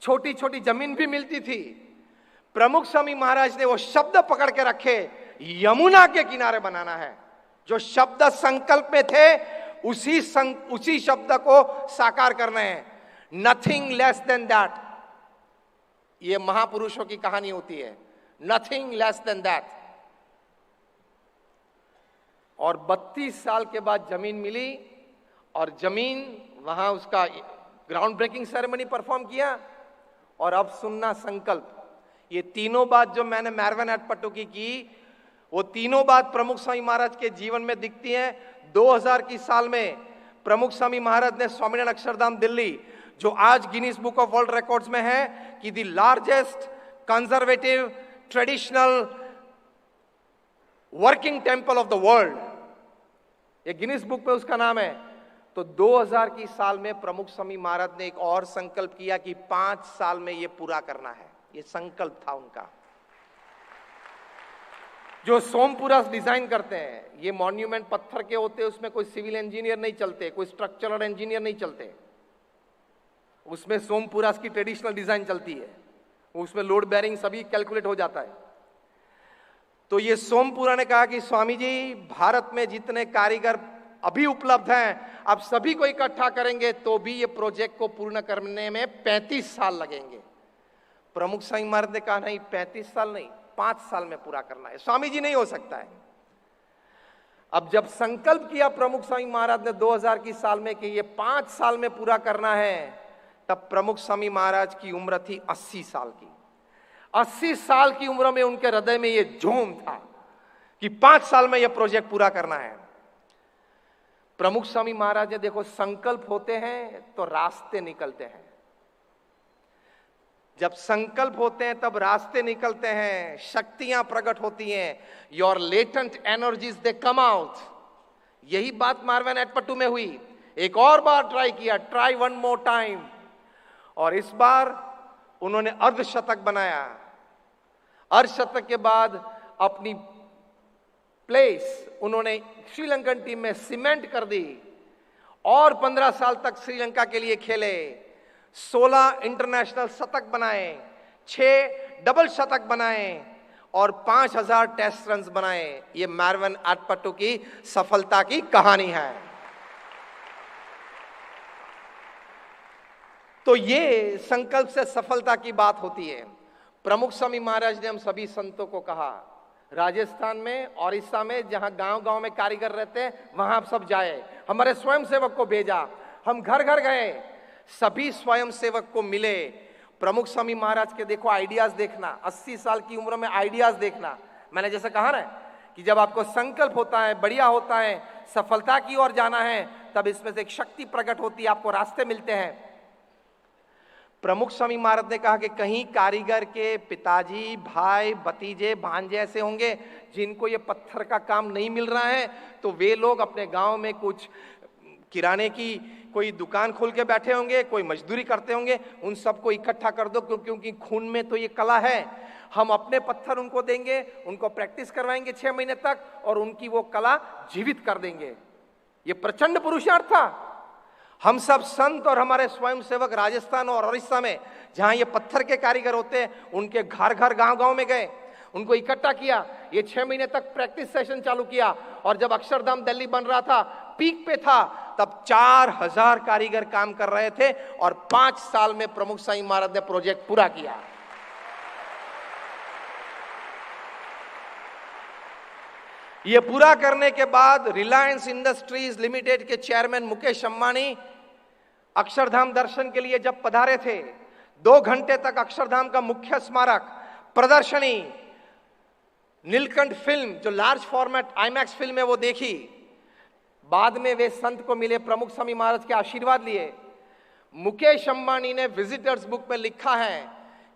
छोटी छोटी जमीन भी मिलती थी, प्रमुख स्वामी महाराज ने वो शब्द पकड़ के रखे, यमुना के किनारे बनाना है। जो शब्द संकल्प में थे उसी शब्द को साकार करना है। Nothing less than that. ये महापुरुषों की कहानी होती है, नथिंग लेस देन दैट। और 32 साल के बाद जमीन मिली और जमीन वहां उसका ग्राउंड ब्रेकिंग सेरेमनी परफॉर्म किया। और अब सुनना संकल्प, ये तीनों बात जो मैंने मारवन एडपट्टू की वो तीनों बात प्रमुख स्वामी महाराज के जीवन में दिखती हैं। 2000 की साल में प्रमुख स्वामी महाराज ने स्वामीनारायण अक्षरधाम दिल्ली, जो आज Guinness book of world records में है कि the largest conservative traditional working temple of the world, ये गिनीज बुक में उसका नाम है। तो 2000 की साल में प्रमुख स्वामी महाराज ने एक और संकल्प किया कि 5 साल में ये पूरा करना है। ये संकल्प था उनका। जो सोमपुरा डिजाइन करते हैं, ये मॉन्यूमेंट पत्थर के होते हैं, उसमें कोई सिविल इंजीनियर नहीं चलते, कोई स्ट्रक्चरल इंजीनियर नहीं चलते, उसमें सोमपुरा की ट्रेडिशनल डिजाइन चलती है, उसमें लोड बेरिंग सभी कैलकुलेट हो जाता है। तो ये सोमपुरा ने कहा कि स्वामी जी, भारत में जितने कारीगर अभी उपलब्ध हैं, अब सभी को इकट्ठा करेंगे तो भी ये प्रोजेक्ट को पूर्ण करने में 35 साल लगेंगे। प्रमुख स्वामी महाराज ने कहा नहीं, 35 साल नहीं, 5 साल में पूरा करना है। स्वामी जी नहीं हो सकता है। अब जब संकल्प किया प्रमुख स्वामी महाराज ने 2000 की साल में कि ये 5 साल में पूरा करना है, तब प्रमुख स्वामी महाराज की उम्र थी 80 साल की। 80 साल की उम्र में उनके हृदय में ये जोम था कि 5 साल में यह प्रोजेक्ट पूरा करना है। प्रमुख स्वामी महाराज ने देखो, संकल्प होते हैं तो रास्ते निकलते हैं। जब संकल्प होते हैं तब रास्ते निकलते हैं, शक्तियां प्रकट होती हैं। Your latent energies they come out. यही बात मारवन एडपट्टू में हुई। एक और बार ट्राई किया, ट्राई वन मोर टाइम, और इस बार उन्होंने अर्धशतक बनाया। अर्धशतक के बाद अपनी प्लेस उन्होंने श्रीलंकन टीम में सीमेंट कर दी और 15 साल तक श्रीलंका के लिए खेले। 16 इंटरनेशनल शतक बनाए, 6 डबल शतक बनाए और 5000 टेस्ट रन्स बनाए। ये मारवन एडपट्टू की सफलता की कहानी है। तो ये संकल्प से सफलता की बात होती है। प्रमुख स्वामी महाराज ने हम सभी संतों को कहा, राजस्थान में, ओडिशा में, जहां गांव गांव में कारीगर रहते हैं, वहां आप सब जाए। हमारे स्वयंसेवक को भेजा, हम घर घर गए, सभी स्वयंसेवक को मिले। प्रमुख स्वामी महाराज के देखो आइडियाज देखना, 80 साल की उम्र में आइडियाज देखना। मैंने जैसे कहा ना कि जब आपको संकल्प होता है, बढ़िया होता है, सफलता की ओर जाना है, तब इसमें से एक शक्ति प्रकट होती है, आपको रास्ते मिलते हैं। प्रमुख स्वामी महाराज ने कहा कि कहीं कारीगर के पिताजी, भाई, भतीजे, भांजे ऐसे होंगे जिनको ये पत्थर का काम नहीं मिल रहा है, तो वे लोग अपने गांव में कुछ किराने की कोई दुकान खोल के बैठे होंगे, कोई मजदूरी करते होंगे, उन सबको इकट्ठा कर दो, क्योंकि खून में तो ये कला है। हम अपने पत्थर उनको देंगे, उनको प्रैक्टिस करवाएंगे 6 महीने तक और उनकी वो कला जीवित कर देंगे। ये प्रचंड पुरुषार्थ था। हम सब संत और हमारे स्वयंसेवक राजस्थान और उड़ीसा में जहां ये पत्थर के कारीगर होते हैं, उनके घर घर गांव गांव में गए, उनको इकट्ठा किया, ये 6 महीने तक प्रैक्टिस सेशन चालू किया। और जब अक्षरधाम दिल्ली बन रहा था, पीक पे था, तब 4000 कारीगर काम कर रहे थे और 5 साल में प्रमुख स्वामी महाराज ने प्रोजेक्ट पूरा किया। ये पूरा करने के बाद रिलायंस इंडस्ट्रीज लिमिटेड के चेयरमैन मुकेश अंबानी अक्षरधाम दर्शन के लिए जब पधारे थे, 2 घंटे तक अक्षरधाम का मुख्य स्मारक प्रदर्शनी नीलकंठ फिल्म, जो लार्ज फॉर्मेट आईमैक्स फिल्म है, वो देखी। बाद में वे संत को मिले, प्रमुख स्वामी महाराज के आशीर्वाद लिए। मुकेश अंबानी ने विजिटर्स बुक में लिखा है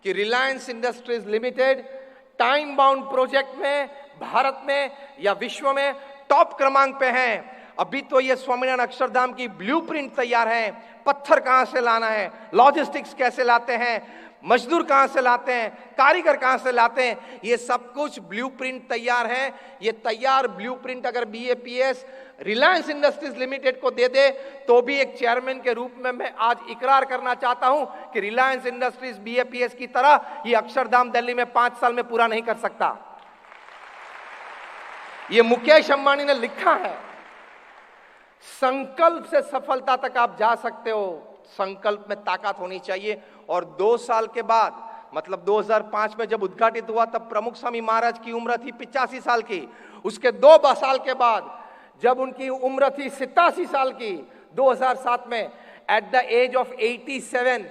कि Reliance industries limited time bound project में भारत में या विश्व में टॉप क्रमांक पे हैं। अभी तो ये स्वामीनारायण अक्षरधाम की ब्लूप्रिंट तैयार है, पत्थर कहां से लाना है, लॉजिस्टिक्स कैसे लाते हैं, मजदूर कहां से लाते हैं, कारीगर कहां से लाते हैं, ये सब कुछ ब्लूप्रिंट तैयार है। ये तैयार ब्लूप्रिंट अगर बीएपीएस रिलायंस इंडस्ट्रीज लिमिटेड को दे दे, तो भी एक चेयरमैन के रूप में मैं आज इकरार करना चाहता हूं कि रिलायंस इंडस्ट्रीज बीएपीएस की तरह ये अक्षरधाम दिल्ली में 5 साल में पूरा नहीं कर सकता। ये मुकेश अंबानी ने लिखा है। संकल्प से सफलता तक आप जा सकते हो, संकल्प में ताकत होनी चाहिए। और 2 साल के बाद, मतलब 2005 में जब उद्घाटित हुआ, तब प्रमुख स्वामी महाराज की उम्र थी 85 साल की। उसके 2 साल के बाद जब उनकी उम्र थी 87 साल की, 2007 में, एट द एज ऑफ 87,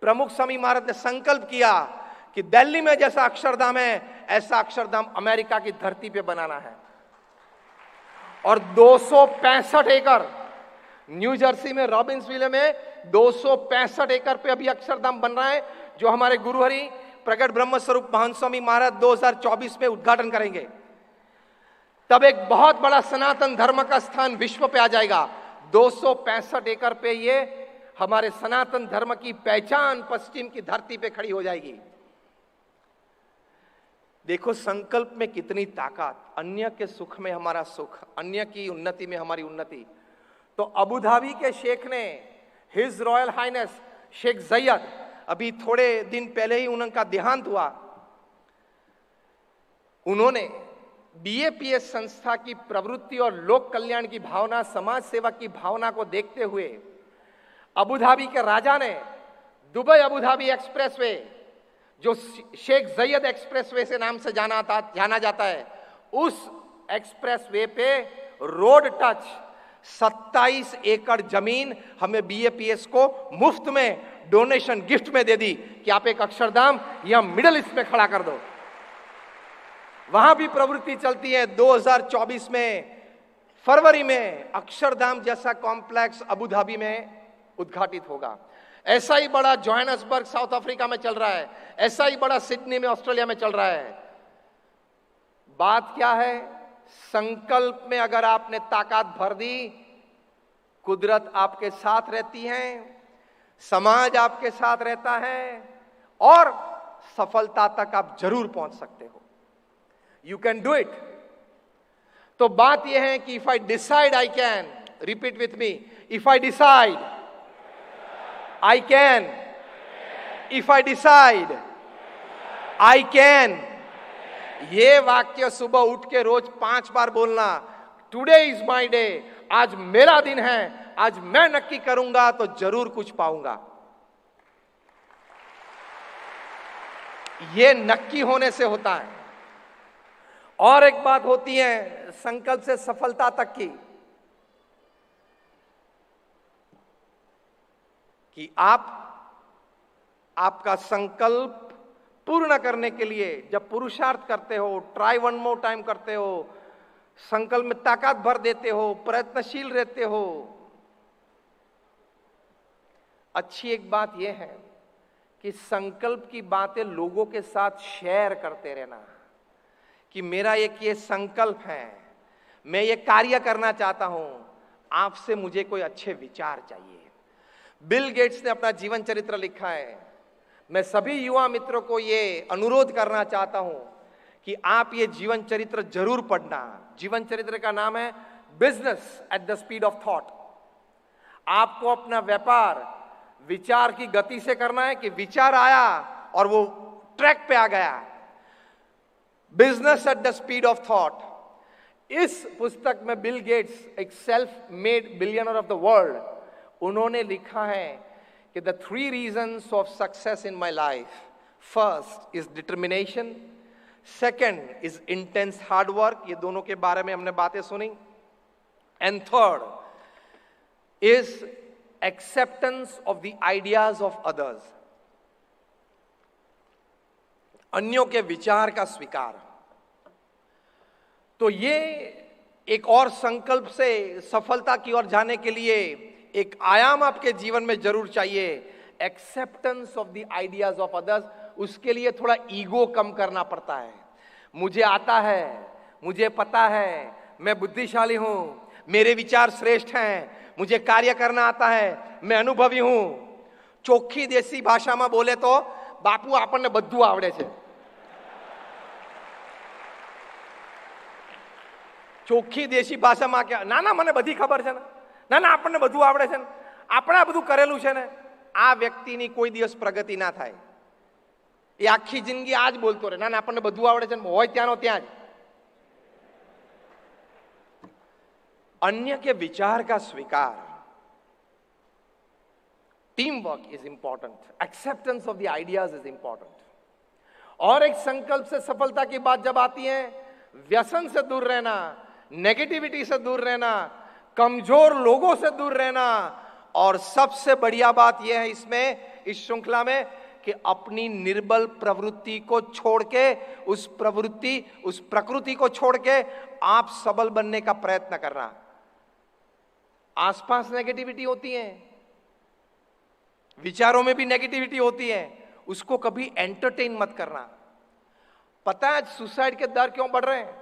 प्रमुख स्वामी महाराज ने संकल्प किया कि दिल्ली में जैसा अक्षरधाम है, ऐसा अक्षरधाम अमेरिका की धरती पे बनाना है। और 265 एकड़, न्यू जर्सी में रॉबिन्सविले में 265 एकड़ पे अभी अक्षरधाम बन रहा है, जो हमारे गुरुहरि प्रकट ब्रह्म स्वरूप महंत स्वामी महाराज 2024 में उद्घाटन करेंगे। तब एक बहुत बड़ा सनातन धर्म का स्थान विश्व पे आ जाएगा। 265 एकड़ पे ये हमारे सनातन धर्म की पहचान पश्चिम की धरती पे खड़ी हो जाएगी। देखो संकल्प में कितनी ताकत, अन्य के सुख में हमारा सुख, अन्य की उन्नति में हमारी उन्नति। तो अबू धाबी के शेख ने, हिज रॉयल हाइनेस शेख जयद, अभी थोड़े दिन पहले ही उनका देहांत हुआ। उन्होंने बीएपीएस संस्था की प्रवृत्ति और लोक कल्याण की भावना, समाज सेवा की भावना को देखते हुए अबू धाबी के राजा ने दुबई अबू धाबी एक्सप्रेसवे, जो शेख जयद एक्सप्रेसवे से नाम से जाना जाता है, उस एक्सप्रेसवे पे रोड टच 27 एकड़ जमीन हमें बीएपीएस को मुफ्त में डोनेशन गिफ्ट में दे दी कि आप एक अक्षरधाम यहां मिडिल ईस्ट में खड़ा कर दो। वहां भी प्रवृत्ति चलती है। 2024 में फरवरी में अक्षरधाम जैसा कॉम्प्लेक्स अबू धाबी में उद्घाटित होगा। ऐसा ही बड़ा जोहान्सबर्ग साउथ अफ्रीका में चल रहा है, ऐसा ही बड़ा सिडनी में ऑस्ट्रेलिया में चल रहा है। बात क्या है? संकल्प में अगर आपने ताकत भर दी, कुदरत आपके साथ रहती है, समाज आपके साथ रहता है और सफलता तक आप जरूर पहुंच सकते हो। You can do it. तो बात यह है कि if I decide I can, repeat with me, if I decide I can. If I decide, I can. ये वाक्य सुबह उठ के रोज 5 बार बोलना। Today is my day. आज मेरा दिन है, आज मैं नक्की करूंगा तो जरूर कुछ पाऊंगा। ये नक्की होने से होता है। और एक बात होती है संकल्प से सफलता तक की, कि आपका संकल्प पूर्ण करने के लिए जब पुरुषार्थ करते हो, ट्राई वन मोर टाइम करते हो, संकल्प में ताकत भर देते हो, प्रयत्नशील रहते हो, अच्छी एक बात यह है कि संकल्प की बातें लोगों के साथ शेयर करते रहना, कि मेरा एक ये संकल्प है, मैं ये कार्य करना चाहता हूं, आपसे मुझे कोई अच्छे विचार चाहिए। बिल गेट्स ने अपना जीवन चरित्र लिखा है। मैं सभी युवा मित्रों को ये अनुरोध करना चाहता हूं कि आप ये जीवन चरित्र जरूर पढ़ना। जीवन चरित्र का नाम है business at the speed of thought. आपको अपना व्यापार विचार की गति से करना है कि विचार आया और वो ट्रैक पे आ गया। Business at the speed of thought. इस पुस्तक में बिल गेट्स, एक self made billionaire of the world, उन्होंने लिखा है कि the 3 reasons of success in my life, first is determination, second is intense hard work, ये दोनों के बारे में हमने बातें सुनी, and third is acceptance of the ideas of others, अन्यों के विचार का स्वीकार। तो ये एक और संकल्प से सफलता की ओर जाने के लिए एक आयाम आपके जीवन में जरूर चाहिए, acceptance of the ideas of others. उसके लिए थोड़ा ईगो कम करना पड़ता है। मुझे आता है, मुझे पता है, मैं बुद्धिशाली हूं, मेरे विचार श्रेष्ठ हैं, मुझे कार्य करना आता है, मैं अनुभवी हूं। ચોખ્ખી દેશી ભાષામાં બોલે તો બાપુ આપણને બધું આવડે છે। ચોખ્ખી દેશી ભાષામાં કે ના ના મને બધી ખબર છે ને, ના ના આપણને બધું આવડે છે ને, આપણે આ બધું કરેલું છે ને, આ વ્યક્તિની કોઈ દિવસ પ્રગતિ ના થાય। એ આખી જિંદગી આ જ બોલતો રહે, ના ના આપણને બધું આવડે છે ને, હોય ત્યાંનો ત્યાં જ। अन्य के विचार का स्वीकार, team work is important, acceptance of the ideas is important. और एक संकल्प से सफलता की बात जब आती है, व्यसन से दूर रहना, नेगेटिविटी से दूर रहना, कमजोर लोगों से दूर रहना, और सबसे बढ़िया बात यह है इसमें, इस श्रृंखला में, कि अपनी निर्बल प्रवृत्ति को छोड़ के, उस प्रकृति को छोड़ के आप सबल बनने का प्रयत्न करना। आसपास नेगेटिविटी होती है, विचारों में भी नेगेटिविटी होती है, उसको कभी एंटरटेन मत करना। पता है सुसाइड के दर क्यों बढ़ रहे हैं?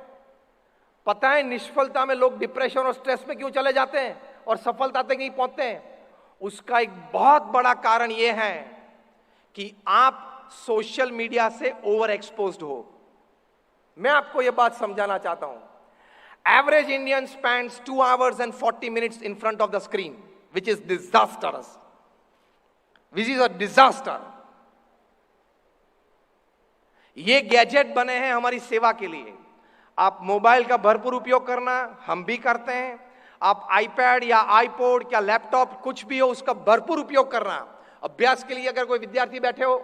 पता है निष्फलता में लोग डिप्रेशन और स्ट्रेस में क्यों चले जाते हैं और सफलता तक नहीं पहुंचते हैं? उसका एक बहुत बड़ा कारण यह है कि आप सोशल मीडिया से ओवर एक्सपोज्ड हो। मैं आपको यह बात समझाना चाहता हूं। Average Indian spends 2 hours and 40 minutes in front of the screen, which is disastrous. Which is a disaster. ये गैजेट बने हैं हमारी सेवा के लिए। आप मोबाइल का भरपूर उपयोग करना, हम भी करते हैं। आप आईपैड या आईपॉड या लैपटॉप कुछ भी हो, उसका भरपूर उपयोग करना। अभ्यास के लिए अगर कोई विद्यार्थी बैठे हो,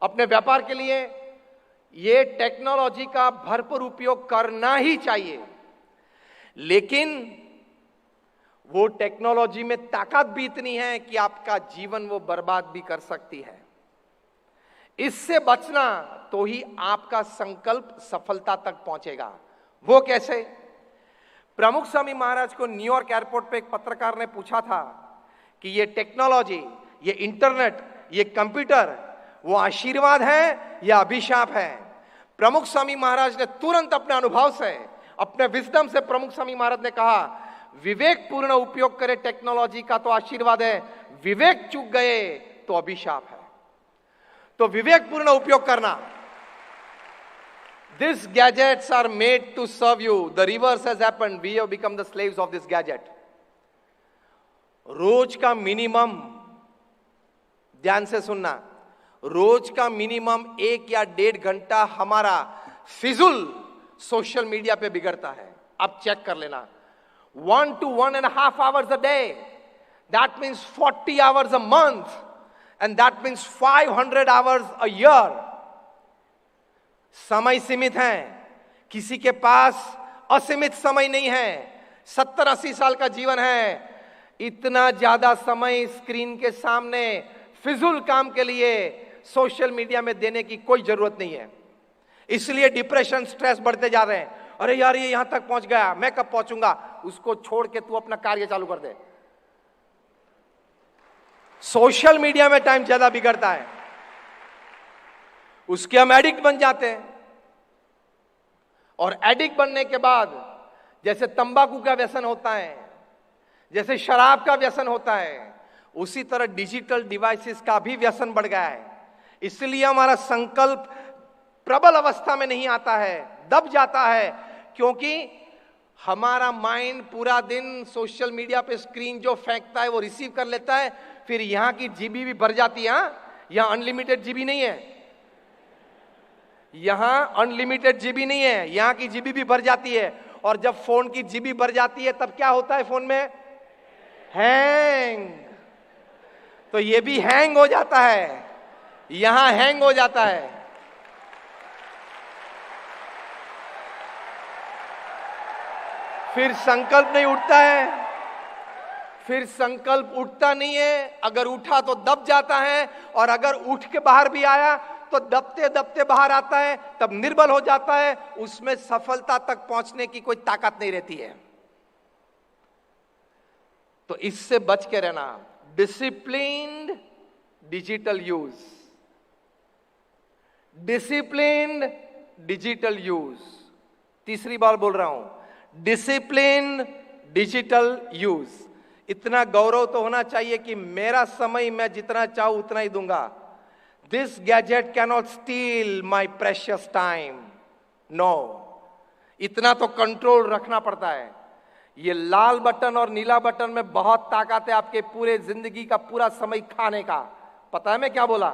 अपने व्यापार के लिए, ये टेक्नोलॉजी का भरपूर उपयोग करना ही चाहिए। लेकिन वो टेक्नोलॉजी में ताकत भी इतनी है कि आपका जीवन वो बर्बाद भी कर सकती है। इससे बचना तो ही आपका संकल्प सफलता तक पहुंचेगा। वो कैसे? प्रमुख स्वामी महाराज को न्यूयॉर्क एयरपोर्ट पे एक पत्रकार ने पूछा था कि ये टेक्नोलॉजी, ये इंटरनेट, ये कंप्यूटर, वो आशीर्वाद है या अभिशाप है? प्रमुख स्वामी महाराज ने तुरंत अपने अनुभव से, अपने विजडम से, प्रमुख स्वामी महाराज ने कहा, विवेकपूर्ण उपयोग करे टेक्नोलॉजी का तो आशीर्वाद है, विवेक चूक गए तो अभिशाप है। तो विवेकपूर्ण उपयोग करना। These gadgets are made to serve you. The reverse has happened. We have become the slaves of this gadget. रोज का मिनिमम, ध्यान से सुनना, रोज का मिनिमम 1 या 1.5 घंटा हमारा फिजूल सोशल मीडिया पे बिगड़ता है। आप चेक कर लेना। 1 to 1.5 hours a day. That means 40 hours a month. And that means 500 hours a year. समय सीमित है, किसी के पास असीमित समय नहीं है। 70-80 साल का जीवन है। इतना ज्यादा समय स्क्रीन के सामने फिजूल काम के लिए सोशल मीडिया में देने की कोई जरूरत नहीं है। इसलिए डिप्रेशन, स्ट्रेस बढ़ते जा रहे हैं। अरे यार ये यहां तक पहुंच गया, मैं कब पहुंचूंगा? उसको छोड़ के तू अपना कार्य चालू कर दे। सोशल मीडिया में टाइम ज्यादा बिगड़ता है, उसके हम एडिक्ट बन जाते हैं। और एडिक्ट बनने के बाद जैसे तंबाकू का व्यसन होता है, जैसे शराब का व्यसन होता है, उसी तरह डिजिटल डिवाइसेस का भी व्यसन बढ़ गया है। इसलिए हमारा संकल्प प्रबल अवस्था में नहीं आता है, दब जाता है, क्योंकि हमारा माइंड पूरा दिन सोशल मीडिया पे स्क्रीन जो फेंकता है वो रिसीव कर लेता है, फिर यहां की जीबी भी भर जाती है। यहां अनलिमिटेड जीबी नहीं है, यहां अनलिमिटेड जीबी नहीं है, यहां की जीबी भी भर जाती है। और जब फोन की जीबी भर जाती है तब क्या होता है फोन में? हैंग। तो ये भी हैंग हो जाता है, यहां हैंग हो जाता है। फिर संकल्प नहीं उठता है, फिर संकल्प उठता नहीं है। अगर उठा तो दब जाता है, और अगर उठ के बाहर भी आया तो दबते दबते बाहर आता है, तब निर्बल हो जाता है, उसमें सफलता तक पहुंचने की कोई ताकत नहीं रहती है। तो इससे बच के रहना। Disciplined digital use, disciplined digital use, तीसरी बार बोल रहा हूं, डिसिप्लिन डिजिटल यूज। इतना गौरव तो होना चाहिए कि मेरा समय मैं जितना चाहूं उतना ही दूंगा। This gadget cannot steal my precious time, no. इतना तो कंट्रोल रखना पड़ता है। ये लाल बटन और नीला बटन में बहुत ताकत है, आपके पूरे जिंदगी का पूरा समय खाने का। पता है मैं क्या बोला?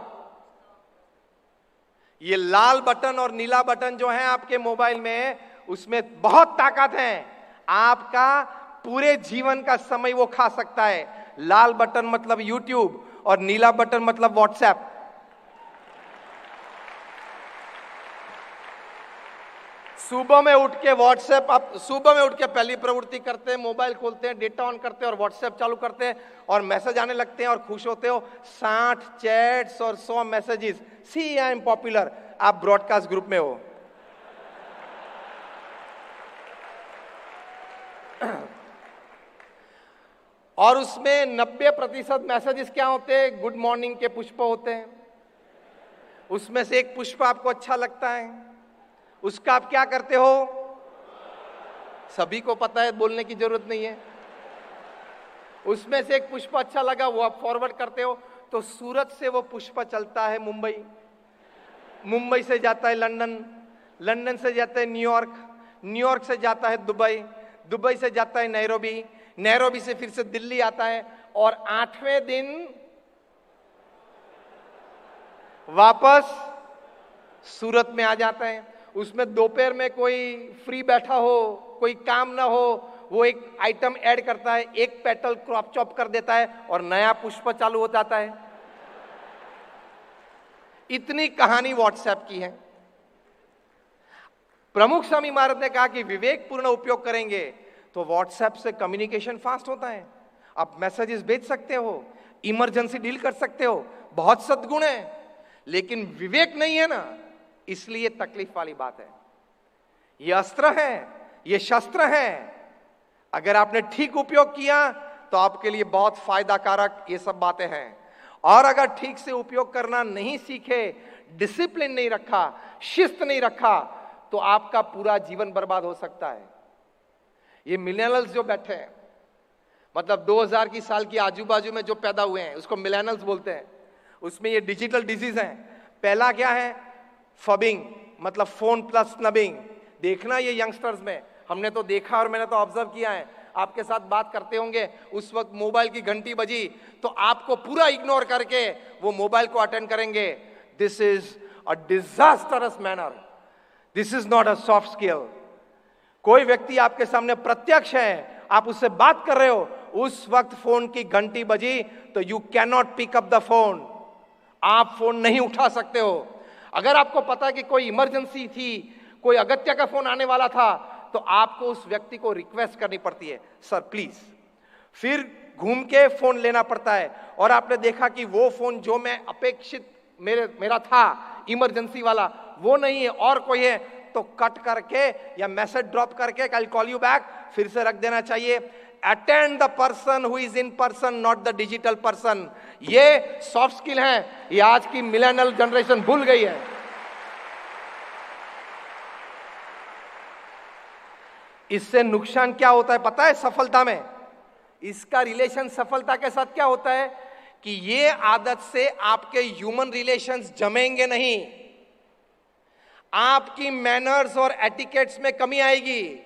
ये लाल बटन और नीला बटन जो है आपके मोबाइल में, उसमें बहुत ताकत है। आपका पूरे जीवन का समय वो खा सकता है। लाल बटन मतलब यूट्यूब और नीला बटन मतलब व्हाट्सएप। सुबह में उठ के व्हाट्सएप, आप सुबह में उठ के पहली प्रवृत्ति करते हैं, मोबाइल खोलते हैं, डेटा ऑन करते हैं और व्हाट्सएप चालू करते हैं, और मैसेज आने लगते हैं और खुश होते हो। 60 चैट्स और 100 messages. See I am popular. आप ब्रॉडकास्ट ग्रुप में हो। और उसमें 90% मैसेजेस क्या होते हैं? गुड मॉर्निंग के पुष्प होते हैं। उसमें से एक पुष्प आपको अच्छा लगता है, उसका आप क्या करते हो? सभी को पता है, बोलने की जरूरत नहीं है। उसमें से एक पुष्प अच्छा लगा, वो आप फॉरवर्ड करते हो। तो सूरत से वो पुष्प चलता है मुंबई, मुंबई से जाता है लंदन, लंदन से जाता है न्यूयॉर्क, न्यूयॉर्क से जाता है दुबई, दुबई से जाता है नैरोबी, नैरोबी से फिर से दिल्ली आता है, और 8वें दिन वापस सूरत में आ जाता है। उसमें दोपहर में कोई फ्री बैठा हो, कोई काम ना हो, वो एक आइटम ऐड करता है, एक पेटल क्रॉप चॉप कर देता है और नया पुष्प चालू हो जाता है। इतनी कहानी व्हाट्सएप की है। प्रमुख स्वामी महाराज ने कहा कि विवेकपूर्ण उपयोग करेंगे तो व्हाट्सएप से कम्युनिकेशन फास्ट होता है। आप मैसेजेस भेज सकते हो, इमरजेंसी डील कर सकते हो, बहुत सद्गुण है। लेकिन विवेक नहीं है ना, इसलिए तकलीफ वाली बात है। ये अस्त्र है, ये शस्त्र है। अगर आपने ठीक उपयोग किया तो आपके लिए बहुत फायदा कारक ये सब बातें हैं। और अगर ठीक से उपयोग करना नहीं सीखे, डिसिप्लिन नहीं रखा, शिस्त नहीं रखा, तो आपका पूरा जीवन बर्बाद हो सकता है। ये मिलेनियल्स जो बैठे हैं, मतलब 2000 की साल की आजू बाजू में जो पैदा हुए हैं, उसको मिलेनियल्स बोलते हैं। उसमें ये डिजिटल डिजीज हैं। पहला क्या है? फबिंग, मतलब फोन प्लस स्नबिंग। देखना ये यंगस्टर्स में, हमने तो देखा और मैंने तो ऑब्जर्व किया है। आपके साथ बात करते होंगे, उस वक्त मोबाइल की घंटी बजी तो आपको पूरा इग्नोर करके वो मोबाइल को अटेंड करेंगे। This is a disastrous manner, this is not a soft skill. कोई व्यक्ति आपके सामने प्रत्यक्ष है, आप उससे बात कर रहे हो, उस वक्त फोन की घंटी बजी तो you can not pick up the phone, आप फोन नहीं उठा सकते हो। अगर आपको पता है कि कोई इमरजेंसी थी, कोई अगत्य का फोन आने वाला था, तो आपको उस व्यक्ति को रिक्वेस्ट करनी पड़ती है, सर प्लीज। फिर घूम के फोन लेना पड़ता है, और आपने देखा कि वो फोन जो मैं अपेक्षित मेरा था इमरजेंसी वाला, वो नहीं है और कोई है, तो कट करके या मैसेज ड्रॉप करके आई कॉल यू बैक फिर से रख देना चाहिए। Attend the person who is in person, not the digital person. ये सॉफ्ट स्किल है, ये आज की मिलेनियल जनरेशन भूल गई है। इससे नुकसान क्या होता है पता है सफलता में? इसका रिलेशन सफलता के साथ क्या होता है कि ये आदत से आपके ह्यूमन रिलेशंस जमेंगे नहीं, आपकी मैनर्स और एटिकेट्स में कमी आएगी।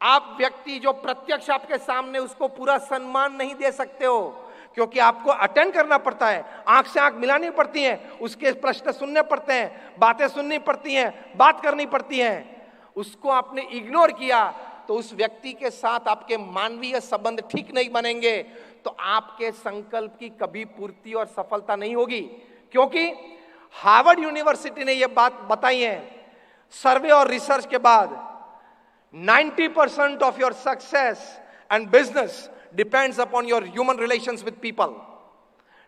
आप व्यक्ति जो प्रत्यक्ष आपके सामने उसको पूरा सम्मान नहीं दे सकते हो, क्योंकि आपको अटेंड करना पड़ता है, आंख से आंख मिलानी पड़ती है, उसके प्रश्न सुनने पड़ते हैं, बातें सुननी पड़ती हैं, बात करनी पड़ती है। उसको आपने इग्नोर किया तो उस व्यक्ति के साथ आपके मानवीय संबंध ठीक नहीं बनेंगे, तो आपके संकल्प की कभी पूर्ति और सफलता नहीं होगी। क्योंकि हार्वर्ड यूनिवर्सिटी ने यह बात बताई है, सर्वे और रिसर्च के बाद 90% of your success and business depends upon your human relations with people.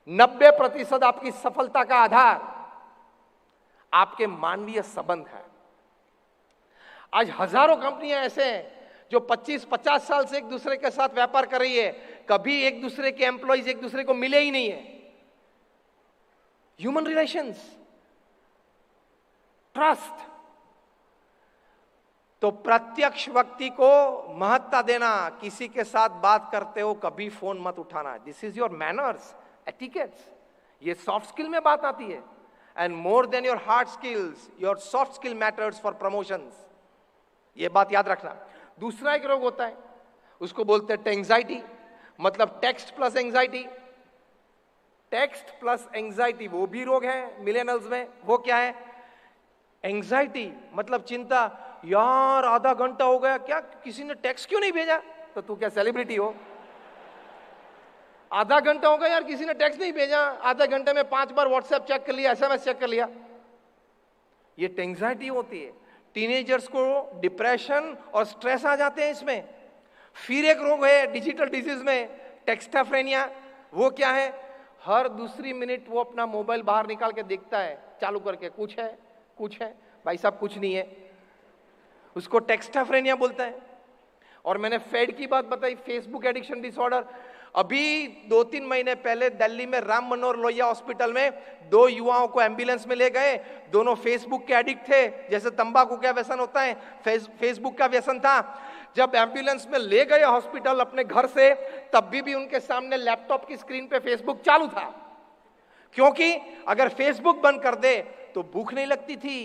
90% आपकी सफलता का आधार आपके मानवीय संबंध है। आज हजारों कंपनियां ऐसे हैं जो 25-50 साल से एक दूसरे के साथ व्यापार कर रही है, कभी एक दूसरे के एम्प्लॉइज एक दूसरे को मिले ही नहीं है। Human relations, trust. तो प्रत्यक्ष व्यक्ति को महत्ता देना, किसी के साथ बात करते हो कभी फोन मत उठाना, this is your manners, etiquettes. ये सॉफ्ट स्किल में बात आती है। And more than your hard skills, your soft skill matters for promotions. ये बात याद रखना। दूसरा एक रोग होता है, उसको बोलते हैं एंजाइटी, मतलब text plus anxiety. Text plus anxiety वो भी रोग है मिलेनियल्स में। वो क्या है? एंजाइटी मतलब चिंता। यार आधा घंटा हो गया, क्या किसी ने टेक्स्ट क्यों नहीं भेजा? तो तू क्या सेलिब्रिटी हो? आधा घंटा हो गया यार, किसी ने टेक्स्ट नहीं भेजा, आधे घंटे में 5 बार व्हाट्सएप चेक कर लिया, एसएमएस चेक कर लिया। ये एंजाइटी होती है। टीनेजर्स को डिप्रेशन और स्ट्रेस आ जाते हैं इसमें। फिर एक रोग है डिजिटल डिजीज में, टेक्स्टाफ्रेनिया। वो क्या है? हर दूसरी मिनट वो अपना मोबाइल बाहर निकाल के देखता है चालू करके, कुछ है कुछ है। भाई साहब कुछ नहीं है, उसको टेक्स्टाफ्रेनिया बोलता है। और मैंने फेड की बात बताई, फेसबुक एडिक्शन डिसऑर्डर। अभी 2-3 महीने पहले दिल्ली में राम मनोहर लोहिया हॉस्पिटल में 2 युवाओं को एम्बुलेंस में ले गए। दोनों फेसबुक के एडिक्ट थे, जैसे तंबाकू का व्यसन होता है, फेसबुक का व्यसन था। जब एम्बुलेंस में ले गए हॉस्पिटल अपने घर से, तब भी उनके सामने लैपटॉप की स्क्रीन पे फेसबुक चालू था। क्योंकि अगर फेसबुक बंद कर दे तो भूख नहीं लगती थी,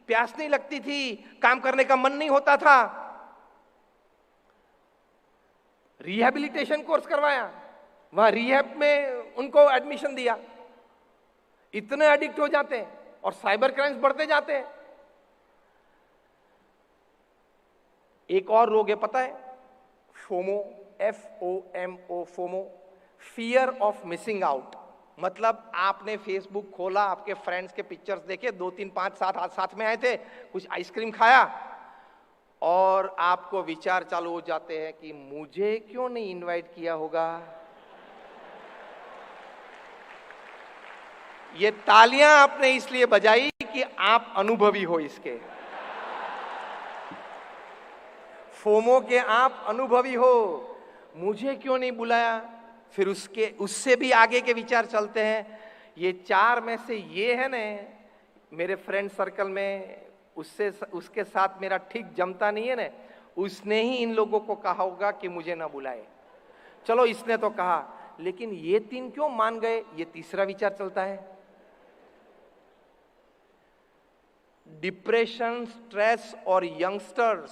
प्यास नहीं लगती थी, काम करने का मन नहीं होता था। रिहैबिलिटेशन कोर्स करवाया, वहां रिहैब में उनको एडमिशन दिया। इतने एडिक्ट हो जाते हैं और साइबर क्राइम्स बढ़ते जाते हैं। एक और रोग है पता है? FOMO, FOMO, FOMO, fear of missing out. मतलब आपने फेसबुक खोला, आपके फ्रेंड्स के पिक्चर्स देखे, 2, 3, 5, 7 साथ में आए थे, कुछ आइसक्रीम खाया और आपको विचार चालू हो जाते हैं कि मुझे क्यों नहीं इनवाइट किया होगा। ये तालियां आपने इसलिए बजाई कि आप अनुभवी हो इसके, फोमो के आप अनुभवी हो। मुझे क्यों नहीं बुलाया? फिर उससे भी आगे के विचार चलते हैं। ये 4 में से ये है ना, मेरे फ्रेंड सर्कल में उसके साथ मेरा ठीक जमता नहीं है ना, उसने ही इन लोगों को कहा होगा कि मुझे ना बुलाए। चलो इसने तो कहा, लेकिन ये 3 क्यों मान गए? ये तीसरा विचार चलता है। डिप्रेशन, स्ट्रेस और यंगस्टर्स,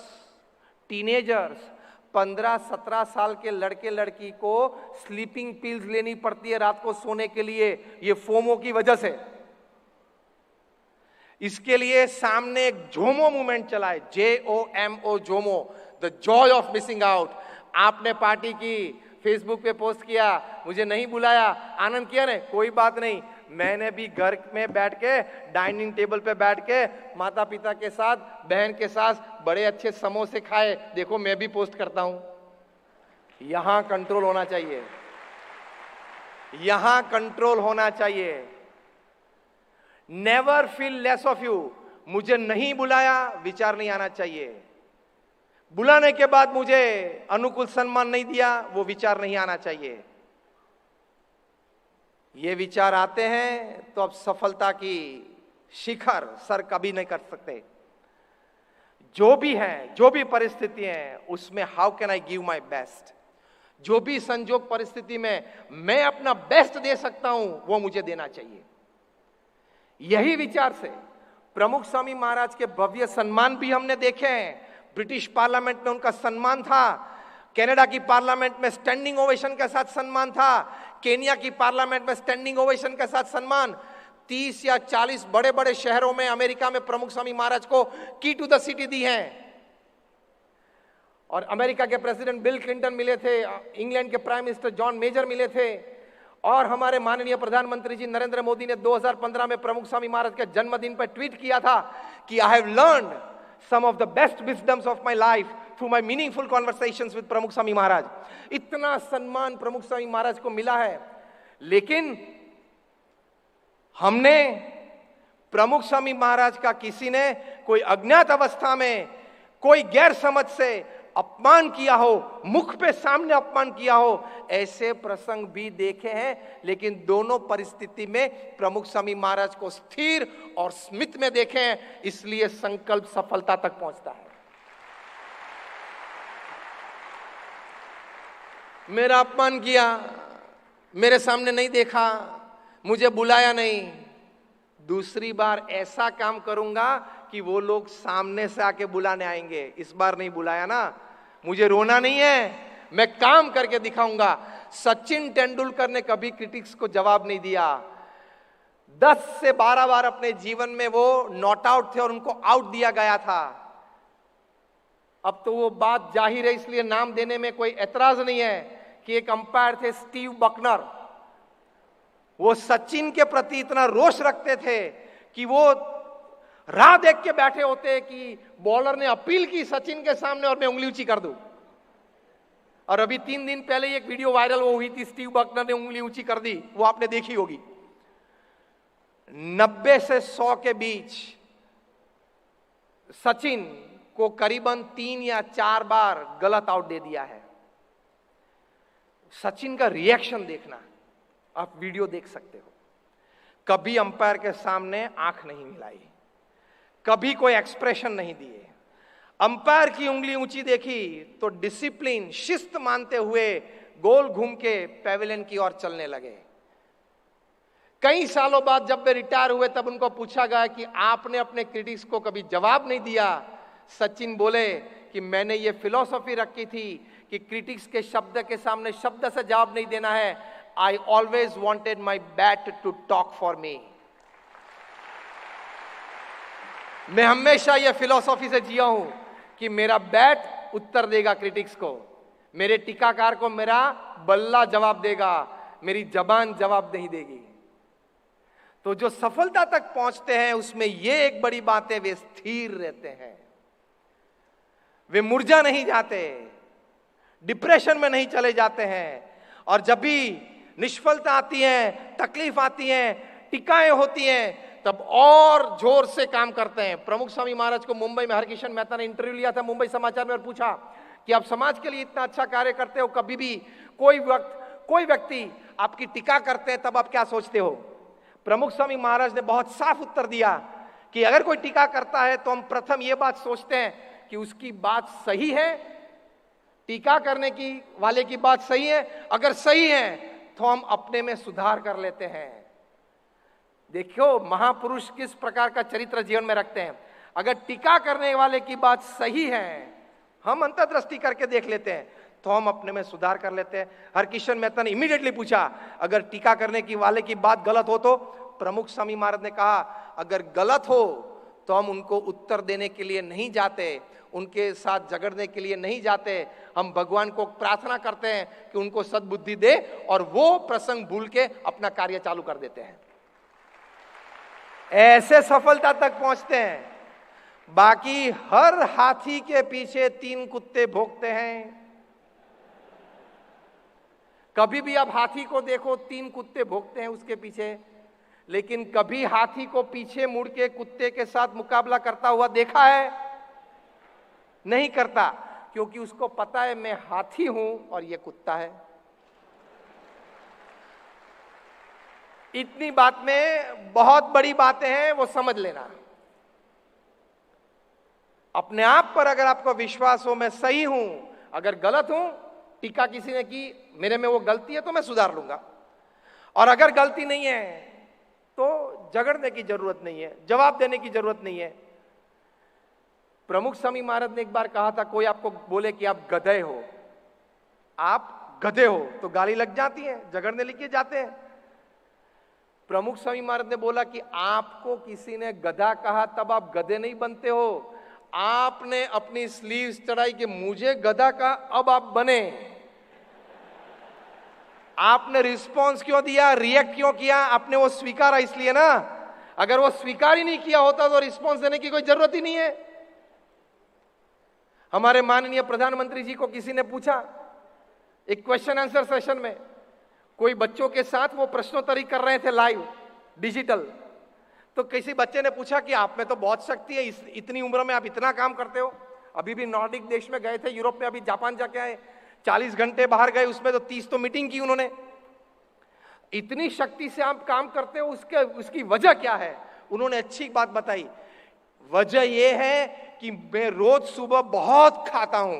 टीनेजर्स, 15-17 साल के लड़के लड़की को स्लीपिंग पिल्स लेनी पड़ती है रात को सोने के लिए, ये फोमो की वजह से। इसके लिए सामने एक जोमो मूवमेंट चला है, JOMO, Jomo, the Joy of missing out. आपने पार्टी की, फेसबुक पे पोस्ट किया, मुझे नहीं बुलाया, आनंद किया ने, कोई बात नहीं, मैंने भी घर में बैठ के, डाइनिंग टेबल पे बैठ के माता पिता के साथ, बहन के साथ बड़े अच्छे समोसे खाए, देखो मैं भी पोस्ट करता हूं। यहां कंट्रोल होना चाहिए, यहां कंट्रोल होना चाहिए। Never feel less of you, मुझे नहीं बुलाया, विचार नहीं आना चाहिए। बुलाने के बाद मुझे अनुकूल सम्मान नहीं दिया, वो विचार नहीं आना चाहिए। ये विचार आते हैं तो अब सफलता की शिखर सर कभी नहीं कर सकते। जो भी है, जो भी परिस्थिति है, उसमें how can I give my best, जो भी संजोग परिस्थिति में मैं अपना बेस्ट दे सकता हूं, वो मुझे देना चाहिए। यही विचार से प्रमुख स्वामी महाराज के भव्य सम्मान भी हमने देखे हैं। ब्रिटिश पार्लियामेंट में उनका सम्मान था, कनाडा की पार्लियामेंट में स्टैंडिंग ओवेशन के साथ सम्मान था, केनिया की पार्लियामेंट में स्टैंडिंग ओवेशन के साथ सम्मान। 30 या 40 बड़े बड़े शहरों में अमेरिका में प्रमुख स्वामी महाराज को की टू द सिटी दी है। और अमेरिका के प्रेसिडेंट बिल क्लिंटन मिले थे, इंग्लैंड के प्राइम मिनिस्टर जॉन मेजर मिले थे, और हमारे माननीय प्रधानमंत्री जी नरेंद्र मोदी ने 2015 में प्रमुख स्वामी महाराज के जन्मदिन पर ट्वीट किया था कि I have learned some of the best wisdoms of my life through my meaningful conversations with Pramukh Swami महाराज। इतना सम्मान प्रमुख स्वामी महाराज को मिला है, लेकिन हमने प्रमुख स्वामी महाराज का किसी ने कोई अज्ञात अवस्था में कोई गैर समझ से अपमान किया हो, मुख पे सामने अपमान किया हो, ऐसे प्रसंग भी देखे हैं। लेकिन दोनों परिस्थिति में प्रमुख स्वामी महाराज को स्थिर और स्मित में देखे हैं, इसलिए संकल्प सफलता तक पहुंचता है। मेरा अपमान किया, मेरे सामने नहीं देखा, मुझे बुलाया नहीं, दूसरी बार ऐसा काम करूंगा कि वो लोग सामने से आके बुलाने आएंगे। इस बार नहीं बुलाया ना, मुझे रोना नहीं है, मैं काम करके दिखाऊंगा। सचिन तेंदुलकर ने कभी क्रिटिक्स को जवाब नहीं दिया। 10 से 12 बार अपने जीवन में वो नॉट आउट थे और उनको आउट दिया गया था। अब तो वो बात जाहिर है, इसलिए नाम देने में कोई एतराज नहीं है कि एक अंपायर थे स्टीव बकनर, वो सचिन के प्रति इतना रोष रखते थे कि वो राह देख के बैठे होते कि बॉलर ने अपील की सचिन के सामने और मैं उंगली ऊंची कर दूं। और अभी 3 दिन पहले एक वीडियो वायरल वो हुई थी, स्टीव बकनर ने उंगली ऊंची कर दी, वो आपने देखी होगी। 90 से 100 के बीच सचिन को करीबन 3 या 4 बार गलत आउट दे दिया है। सचिन का रिएक्शन देखना, आप वीडियो देख सकते हो। कभी अंपायर के सामने आंख नहीं मिलाई, कभी कोई एक्सप्रेशन नहीं दिए। अंपायर की उंगली ऊंची देखी तो डिसिप्लिन, शिस्त मानते हुए गोल घूम के पैवेलियन की ओर चलने लगे। कई सालों बाद जब वे रिटायर हुए तब उनको पूछा गया कि आपने अपने क्रिटिक्स को कभी जवाब नहीं दिया। सचिन बोले कि मैंने ये फिलॉसफी रखी थी कि क्रिटिक्स के शब्द के सामने शब्द से जवाब नहीं देना है। I always wanted my bat to talk for me. मैं हमेशा यह फिलॉसफी से जिया हूं कि मेरा बैट उत्तर देगा क्रिटिक्स को, मेरे टीकाकार को मेरा बल्ला जवाब देगा, मेरी जबान जवाब नहीं देगी। तो जो सफलता तक पहुंचते हैं उसमें यह एक बड़ी बात है, वे स्थिर रहते हैं, वे मुरझा नहीं जाते, डिप्रेशन में नहीं चले जाते हैं। और जब भी निष्फलता आती है, तकलीफ आती है, टिकाएं होती हैं, तब और जोर से काम करते हैं। प्रमुख स्वामी महाराज को मुंबई में हरकिशन मेहता ने इंटरव्यू लिया था मुंबई समाचार में और पूछा कि आप समाज के लिए इतना अच्छा कार्य करते हो, कभी भी कोई व्यक्ति आपकी टीका करते हैं तब आप क्या सोचते हो? प्रमुख स्वामी महाराज ने बहुत साफ उत्तर दिया कि अगर कोई टीका करता है तो हम प्रथम यह बात सोचते हैं कि उसकी बात सही है, टीका करने की वाले की बात सही है। अगर सही है तो हम अपने में सुधार कर लेते हैं। देखो महापुरुष किस प्रकार का चरित्र जीवन में रखते हैं। अगर टीका करने वाले की बात सही है, हम अंतर्दृष्टि करके देख लेते हैं तो हम अपने में सुधार कर लेते हैं। हरकिशन मेहता ने इमीडिएटली पूछा अगर टीका करने की वाले की बात गलत हो तो? प्रमुख स्वामी महाराज ने कहा अगर गलत हो तो हम उनको उत्तर देने के लिए नहीं जाते, उनके साथ झगड़ने के लिए नहीं जाते, हम भगवान को प्रार्थना करते हैं कि उनको सद्बुद्धि दे और वो प्रसंग भूल के अपना कार्य चालू कर देते हैं। ऐसे सफलता तक पहुंचते हैं। बाकी हर हाथी के पीछे 3 कुत्ते भौंकते हैं। कभी भी आप हाथी को देखो 3 कुत्ते भौंकते हैं उसके पीछे। लेकिन कभी हाथी को पीछे मुड़ के कुत्ते के साथ मुकाबला करता हुआ देखा है? नहीं करता, क्योंकि उसको पता है मैं हाथी हूं और ये कुत्ता है। इतनी बात में बहुत बड़ी बातें हैं, वो समझ लेना। अपने आप पर अगर आपको विश्वास हो मैं सही हूं, अगर गलत हूं, टीका किसी ने की, मेरे में वो गलती है तो मैं सुधार लूंगा, और अगर गलती नहीं है तो झगड़ने की जरूरत नहीं है, जवाब देने की जरूरत नहीं है। प्रमुख स्वामी महाराज ने एक बार कहा था, कोई आपको बोले कि आप गधे हो, आप गधे हो, तो गाली लग जाती है, झगड़ने लेके जाते हैं। प्रमुख स्वामी महाराज ने बोला कि आपको किसी ने गधा कहा तब आप गधे नहीं बनते हो, आपने अपनी स्लीव्स चढ़ाई कि मुझे गधा कहा, अब आप बने। आपने रिस्पॉन्स क्यों दिया, रिएक्ट क्यों किया? आपने वो स्वीकारा इसलिए ना। अगर वो स्वीकार ही नहीं किया होता तो रिस्पॉन्स देने की कोई जरूरत ही नहीं है। हमारे माननीय प्रधानमंत्री जी को किसी ने पूछा एक क्वेश्चन आंसर सेशन में, कोई बच्चों के साथ वो प्रश्नोत्तरी कर रहे थे लाइव डिजिटल, तो किसी बच्चे ने पूछा कि आप में तो बहुत शक्ति है, इतनी उम्र में आप इतना काम करते हो। अभी भी नॉर्डिक देश में गए थे, यूरोप में, अभी जापान जाके आए, 40 घंटे बाहर गए, उसमें तो 30 तो मीटिंग की उन्होंने। इतनी शक्ति से आप काम करते हो, उसकी वजह क्या है? उन्होंने अच्छी बात बताई, वजह यह है कि मैं रोज सुबह बहुत खाता हूं।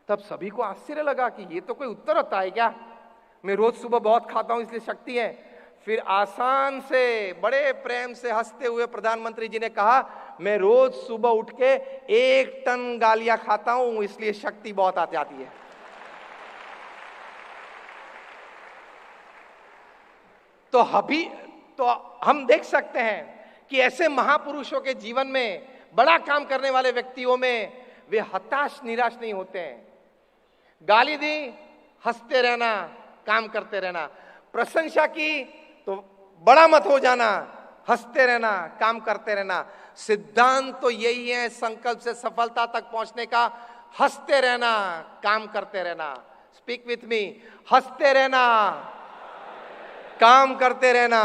तब सभी को आश्चर्य लगा कि ये तो कोई उत्तर होता है क्या, मैं रोज सुबह बहुत खाता हूं इसलिए शक्ति है। फिर आसान से बड़े प्रेम से हंसते हुए प्रधानमंत्री जी ने कहा, मैं रोज सुबह उठ के 1 टन गालियां खाता हूं इसलिए शक्ति बहुत आती आती है। तो हम देख सकते हैं कि ऐसे महापुरुषों के जीवन में, बड़ा काम करने वाले व्यक्तियों में, वे हताश निराश नहीं होते हैं। गाली दी, हंसते रहना, काम करते रहना। प्रशंसा की तो बड़ा मत हो जाना, हंसते रहना, काम करते रहना। सिद्धांत तो यही है संकल्प से सफलता तक पहुंचने का, हंसते रहना, काम करते रहना। स्पीक विथ मी, हंसते रहना, काम करते रहना,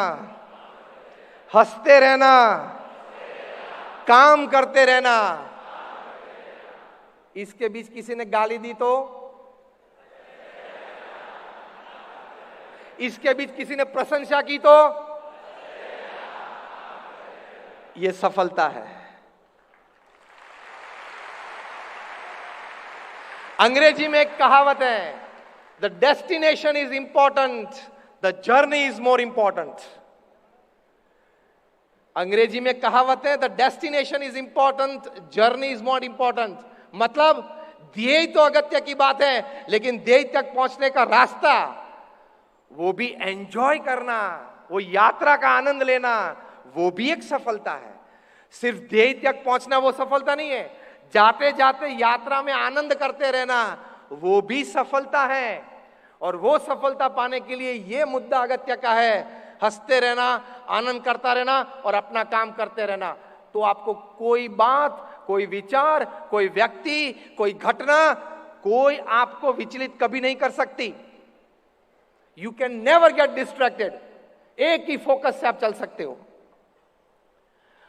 हंसते रहना, काम करते रहना। इसके बीच किसी ने गाली दी तो, इसके बीच किसी ने प्रशंसा की तो, यह सफलता है। अंग्रेजी में एक कहावत है, the destination is important, the journey is more important. अंग्रेजी में कहावत है, the destination is important, journey is more important. मतलब ध्येय तो अगत्य की बात है, लेकिन ध्येय तक पहुंचने का रास्ता, वो भी एंजॉय करना, वो यात्रा का आनंद लेना, वो भी एक सफलता है। सिर्फ ध्येय तक पहुंचना वो सफलता नहीं है, जाते जाते यात्रा में आनंद करते रहना वो भी सफलता है। और वो सफलता पाने के लिए ये मुद्दा अगत्य का है, हंसते रहना, आनंद करता रहना और अपना काम करते रहना। तो आपको कोई बात, कोई विचार, कोई व्यक्ति, कोई घटना, कोई आपको विचलित कभी नहीं कर सकती। You can never get distracted. एक ही फोकस से आप चल सकते हो।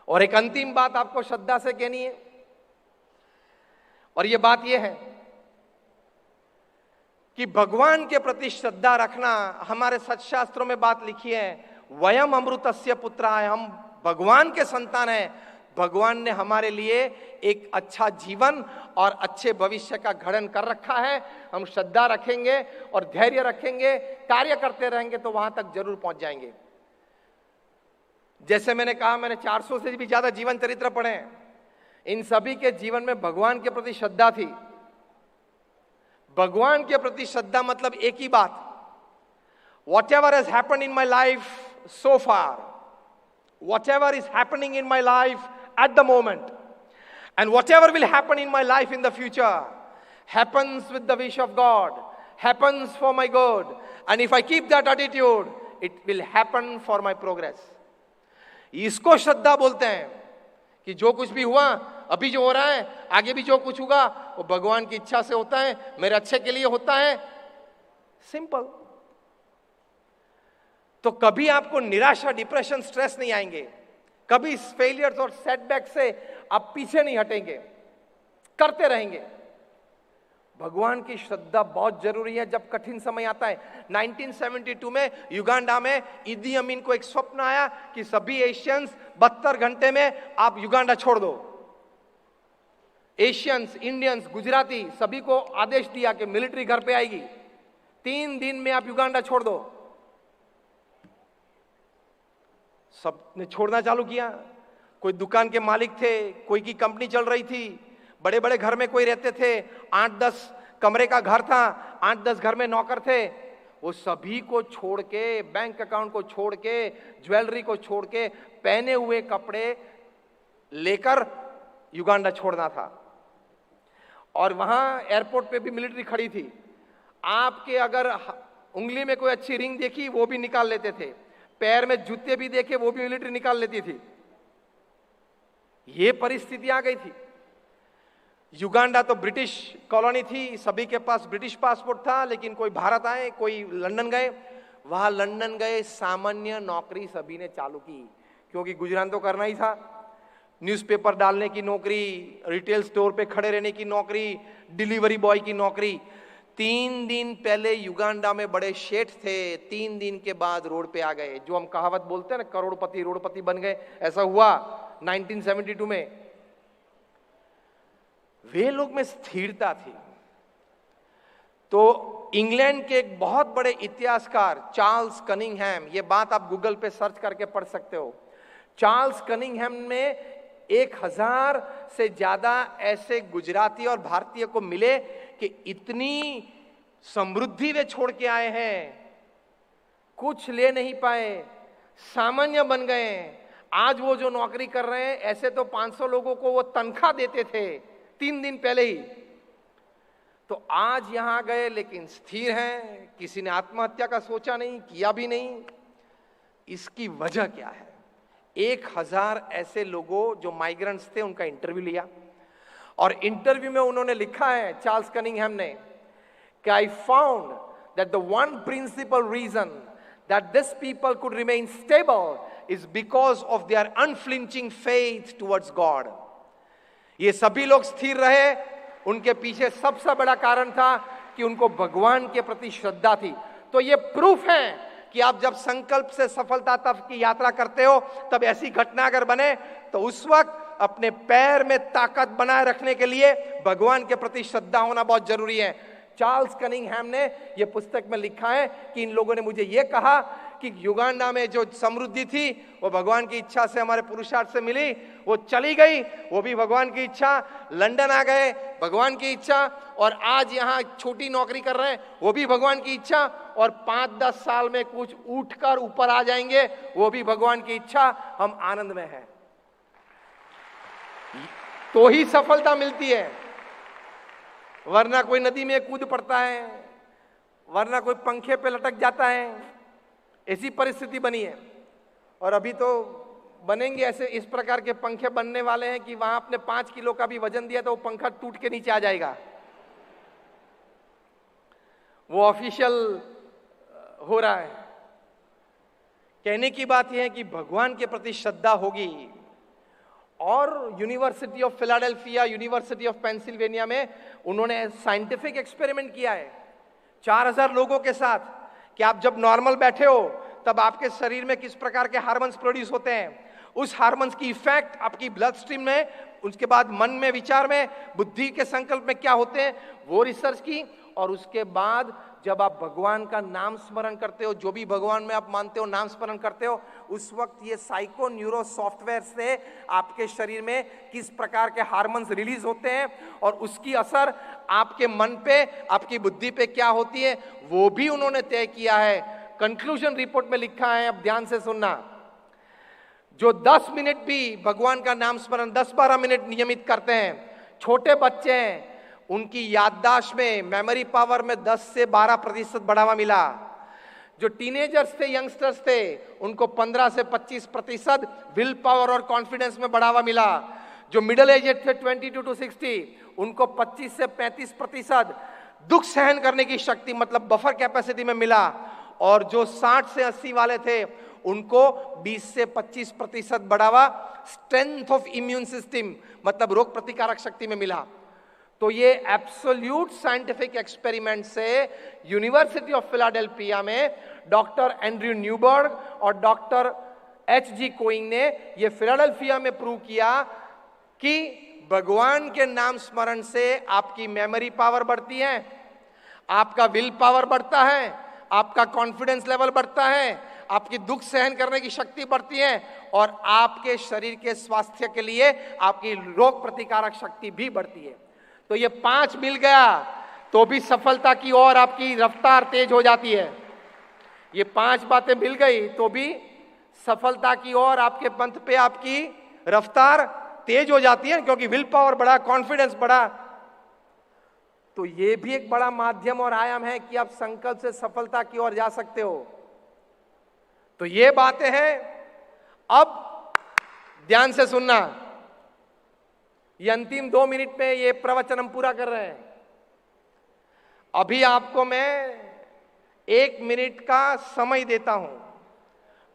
और एक अंतिम बात आपको श्रद्धा से कहनी है, और यह बात यह है कि भगवान के प्रति श्रद्धा रखना। हमारे सत्शास्त्रों में बात लिखी है, वयम अमृतस्य पुत्रा है, हम भगवान के संतान हैं। भगवान ने हमारे लिए एक अच्छा जीवन और अच्छे भविष्य का गठन कर रखा है। हम श्रद्धा रखेंगे और धैर्य रखेंगे, कार्य करते रहेंगे तो वहां तक जरूर पहुंच जाएंगे। जैसे मैंने कहा, मैंने 400 से भी ज्यादा जीवन चरित्र पढ़े हैं। इन सभी के जीवन में भगवान के प्रति श्रद्धा थी। भगवान के प्रति श्रद्धा मतलब एक ही बात, whatever has happened in my life so far, whatever is happening in my life at the moment, and whatever will happen in my life in the future, happens with the wish of God, happens for my good, and if I keep that attitude, it will happen for my progress. इसको श्रद्धा बोलते हैं कि जो कुछ भी हुआ, अभी जो हो रहा है, आगे भी जो कुछ होगा, वो भगवान की इच्छा से होता है, मेरे अच्छे के लिए होता है। सिंपल। तो कभी आपको निराशा, डिप्रेशन, स्ट्रेस नहीं आएंगे, कभी फेलियर्स और सेटबैक से आप पीछे नहीं हटेंगे, करते रहेंगे। भगवान की श्रद्धा बहुत जरूरी है जब कठिन समय आता है। 1972 में युगांडा में इदी अमीन को एक स्वप्न आया कि सभी एशियंस 72 घंटे में आप युगांडा छोड़ दो। एशियंस, इंडियंस, गुजराती सभी को आदेश दिया कि मिलिट्री घर पे आएगी, 3 दिन में आप युगांडा छोड़ दो। सबने छोड़ना चालू किया। कोई दुकान के मालिक थे, कोई की कंपनी चल रही थी, बड़े बड़े घर में कोई रहते थे, 8-10 कमरे का घर था, 8-10 घर में नौकर थे, वो सभी को छोड़ के, बैंक अकाउंट को छोड़ के, ज्वेलरी को छोड़ के, पहने हुए कपड़े लेकर युगांडा छोड़ना था। और वहां एयरपोर्ट पे भी मिलिट्री खड़ी थी। आपके अगर उंगली में कोई अच्छी रिंग देखी वो भी निकाल लेते थे, पैर में जूते भी देखे वो भी मिलिट्री निकाल लेती थी। ये परिस्थिति आ गई थी। युगांडा तो ब्रिटिश कॉलोनी थी, सभी के पास ब्रिटिश पासपोर्ट था, लेकिन कोई भारत आए, कोई लंदन गए। वहां लंदन गए, सामान्य नौकरी सभी ने चालू की, क्योंकि गुजरान तो करना ही था। न्यूज़पेपर डालने की नौकरी, रिटेल स्टोर पे खड़े रहने की नौकरी, डिलीवरी बॉय की नौकरी। 3 दिन पहले युगांडा में बड़े शेठ थे, 3 दिन के बाद रोड पे आ गए। जो हम कहावत बोलते हैं ना, करोड़पति रोडपति बन गए, ऐसा हुआ 1972 में। वे लोग में स्थिरता थी। तो इंग्लैंड के एक बहुत बड़े इतिहासकार चार्ल्स कनिंघम, ये बात आप गूगल पे सर्च करके पढ़ सकते हो। चार्ल्स कनिंघम में 1000 से ज्यादा ऐसे गुजराती और भारतीय को मिले कि इतनी समृद्धि वे छोड़ के आए हैं, कुछ ले नहीं पाए, सामान्य बन गए। आज वो जो नौकरी कर रहे हैं, ऐसे तो 500 लोगों को वो तनख्वाह देते थे 3 दिन पहले ही। तो आज यहां गए लेकिन स्थिर हैं, किसी ने आत्महत्या का सोचा नहीं, किया भी नहीं। इसकी वजह क्या है? 1000 ऐसे लोगों जो माइग्रेंट्स थे, उनका इंटरव्यू लिया, और इंटरव्यू में उन्होंने लिखा है, चार्ल्स कनिंघम ने, कि I found that the one principal reason that this people could remain stable is because of their unflinching faith towards God. ये सभी लोग स्थिर रहे, उनके पीछे सबसे बड़ा कारण था कि उनको भगवान के प्रति श्रद्धा थी। तो ये प्रूफ है कि आप जब संकल्प से सफलता तक की यात्रा करते हो, तब ऐसी घटना अगर बने तो उस वक्त अपने पैर में ताकत बनाए रखने के लिए भगवान के प्रति श्रद्धा होना बहुत जरूरी है। चार्ल्स कनिंघम ने यह पुस्तक में लिखा है कि इन लोगों ने मुझे यह कहा कि युगांडा में जो समृद्धि थी वो भगवान की इच्छा से, हमारे पुरुषार्थ से मिली, वो चली गई, वो भी भगवान की इच्छा। लंदन आ गए, भगवान की इच्छा, और आज यहाँ छोटी नौकरी कर रहे हैं, वो भी भगवान की इच्छा, और 5-10 साल में कुछ उठकर ऊपर आ जाएंगे, वो भी भगवान की इच्छा। हम आनंद में हैं, तो ही सफलता मिलती है, वरना कोई नदी में कूद पड़ता है, वरना कोई पंखे पे लटक जाता है। ऐसी परिस्थिति बनी है, और अभी तो बनेंगे ऐसे, इस प्रकार के पंखे बनने वाले हैं कि वहां आपने 5 किलो का भी वजन दिया तो वो पंखा टूट के नीचे आ जाएगा। वो ऑफिशियल हो रहा है। कहने की बात यह है कि भगवान के प्रति श्रद्धा होगी। और university of Philadelphia, university of Pennsylvania में उन्होंने साइंटिफिक एक्सपेरिमेंट किया है 4000 लोगों के साथ, कि आप जब नॉर्मल बैठे हो तब आपके शरीर में किस प्रकार के हार्मोन्स प्रोड्यूस होते हैं, उस हार्मोन्स की इफेक्ट आपकी ब्लड स्ट्रीम में, उसके बाद मन में, विचार में, बुद्धि के संकल्प में क्या होते हैं, वो रिसर्च की। और उसके बाद जब आप भगवान का नाम स्मरण करते हो, जो भी भगवान में आप मानते हो, नाम स्मरण करते हो, उस वक्त ये साइको न्यूरो सॉफ्टवेयर से आपके शरीर में किस प्रकार के हार्मोन्स रिलीज होते हैं और उसकी असर आपके मन पे, आपकी बुद्धि पे क्या होती है, वो भी उन्होंने तय किया है। कंक्लूजन रिपोर्ट में लिखा है, अब ध्यान से सुनना, जो 10 मिनट भी भगवान का नाम स्मरण 10-12 मिनट नियमित करते हैं, छोटे बच्चे हैं, उनकी याददाश्त में, मेमोरी पावर में 10 से 12% बढ़ावा मिला। जो टीनेजर्स थे, यंगस्टर्स थे, उनको 15 से 25% विल पावर और कॉन्फिडेंस में बढ़ावा मिला। जो मिडिल एजेड थे 22 to 60, उनको 25 से 35% दुख सहन करने की शक्ति, मतलब बफर कैपेसिटी में मिला। और जो 60 से 80 वाले थे उनको 20 से 25% बढ़ावा स्ट्रेंथ ऑफ इम्यून सिस्टम मतलब रोग प्रतिकारक शक्ति में मिला। तो ये एब्सोल्यूट साइंटिफिक एक्सपेरिमेंट से यूनिवर्सिटी ऑफ फिलाडेल्फिया में डॉक्टर एंड्रयू न्यूबर्ग और डॉक्टर एच.जी. कोइंग ने ये फिलाडेल्फिया में प्रूव किया कि भगवान के नाम स्मरण से आपकी मेमोरी पावर बढ़ती है, आपका विल पावर बढ़ता है, आपका कॉन्फिडेंस लेवल बढ़ता है, आपकी दुख सहन करने की शक्ति बढ़ती है और आपके शरीर के स्वास्थ्य के लिए आपकी रोग प्रतिकारक शक्ति भी बढ़ती है। तो ये 5 मिल गया तो भी सफलता की ओर आपकी रफ्तार तेज हो जाती है। ये 5 बातें मिल गई तो भी सफलता की ओर आपके पंथ पे आपकी रफ्तार तेज हो जाती है, क्योंकि विल पावर बढ़ा, कॉन्फिडेंस बढ़ा। तो ये भी एक बड़ा माध्यम और आयाम है कि आप संकल्प से सफलता की ओर जा सकते हो। तो ये बातें हैं। अब ध्यान से सुनना, ये अंतिम 2 मिनट में ये प्रवचन हम पूरा कर रहे हैं। अभी आपको मैं 1 मिनट का समय देता हूं,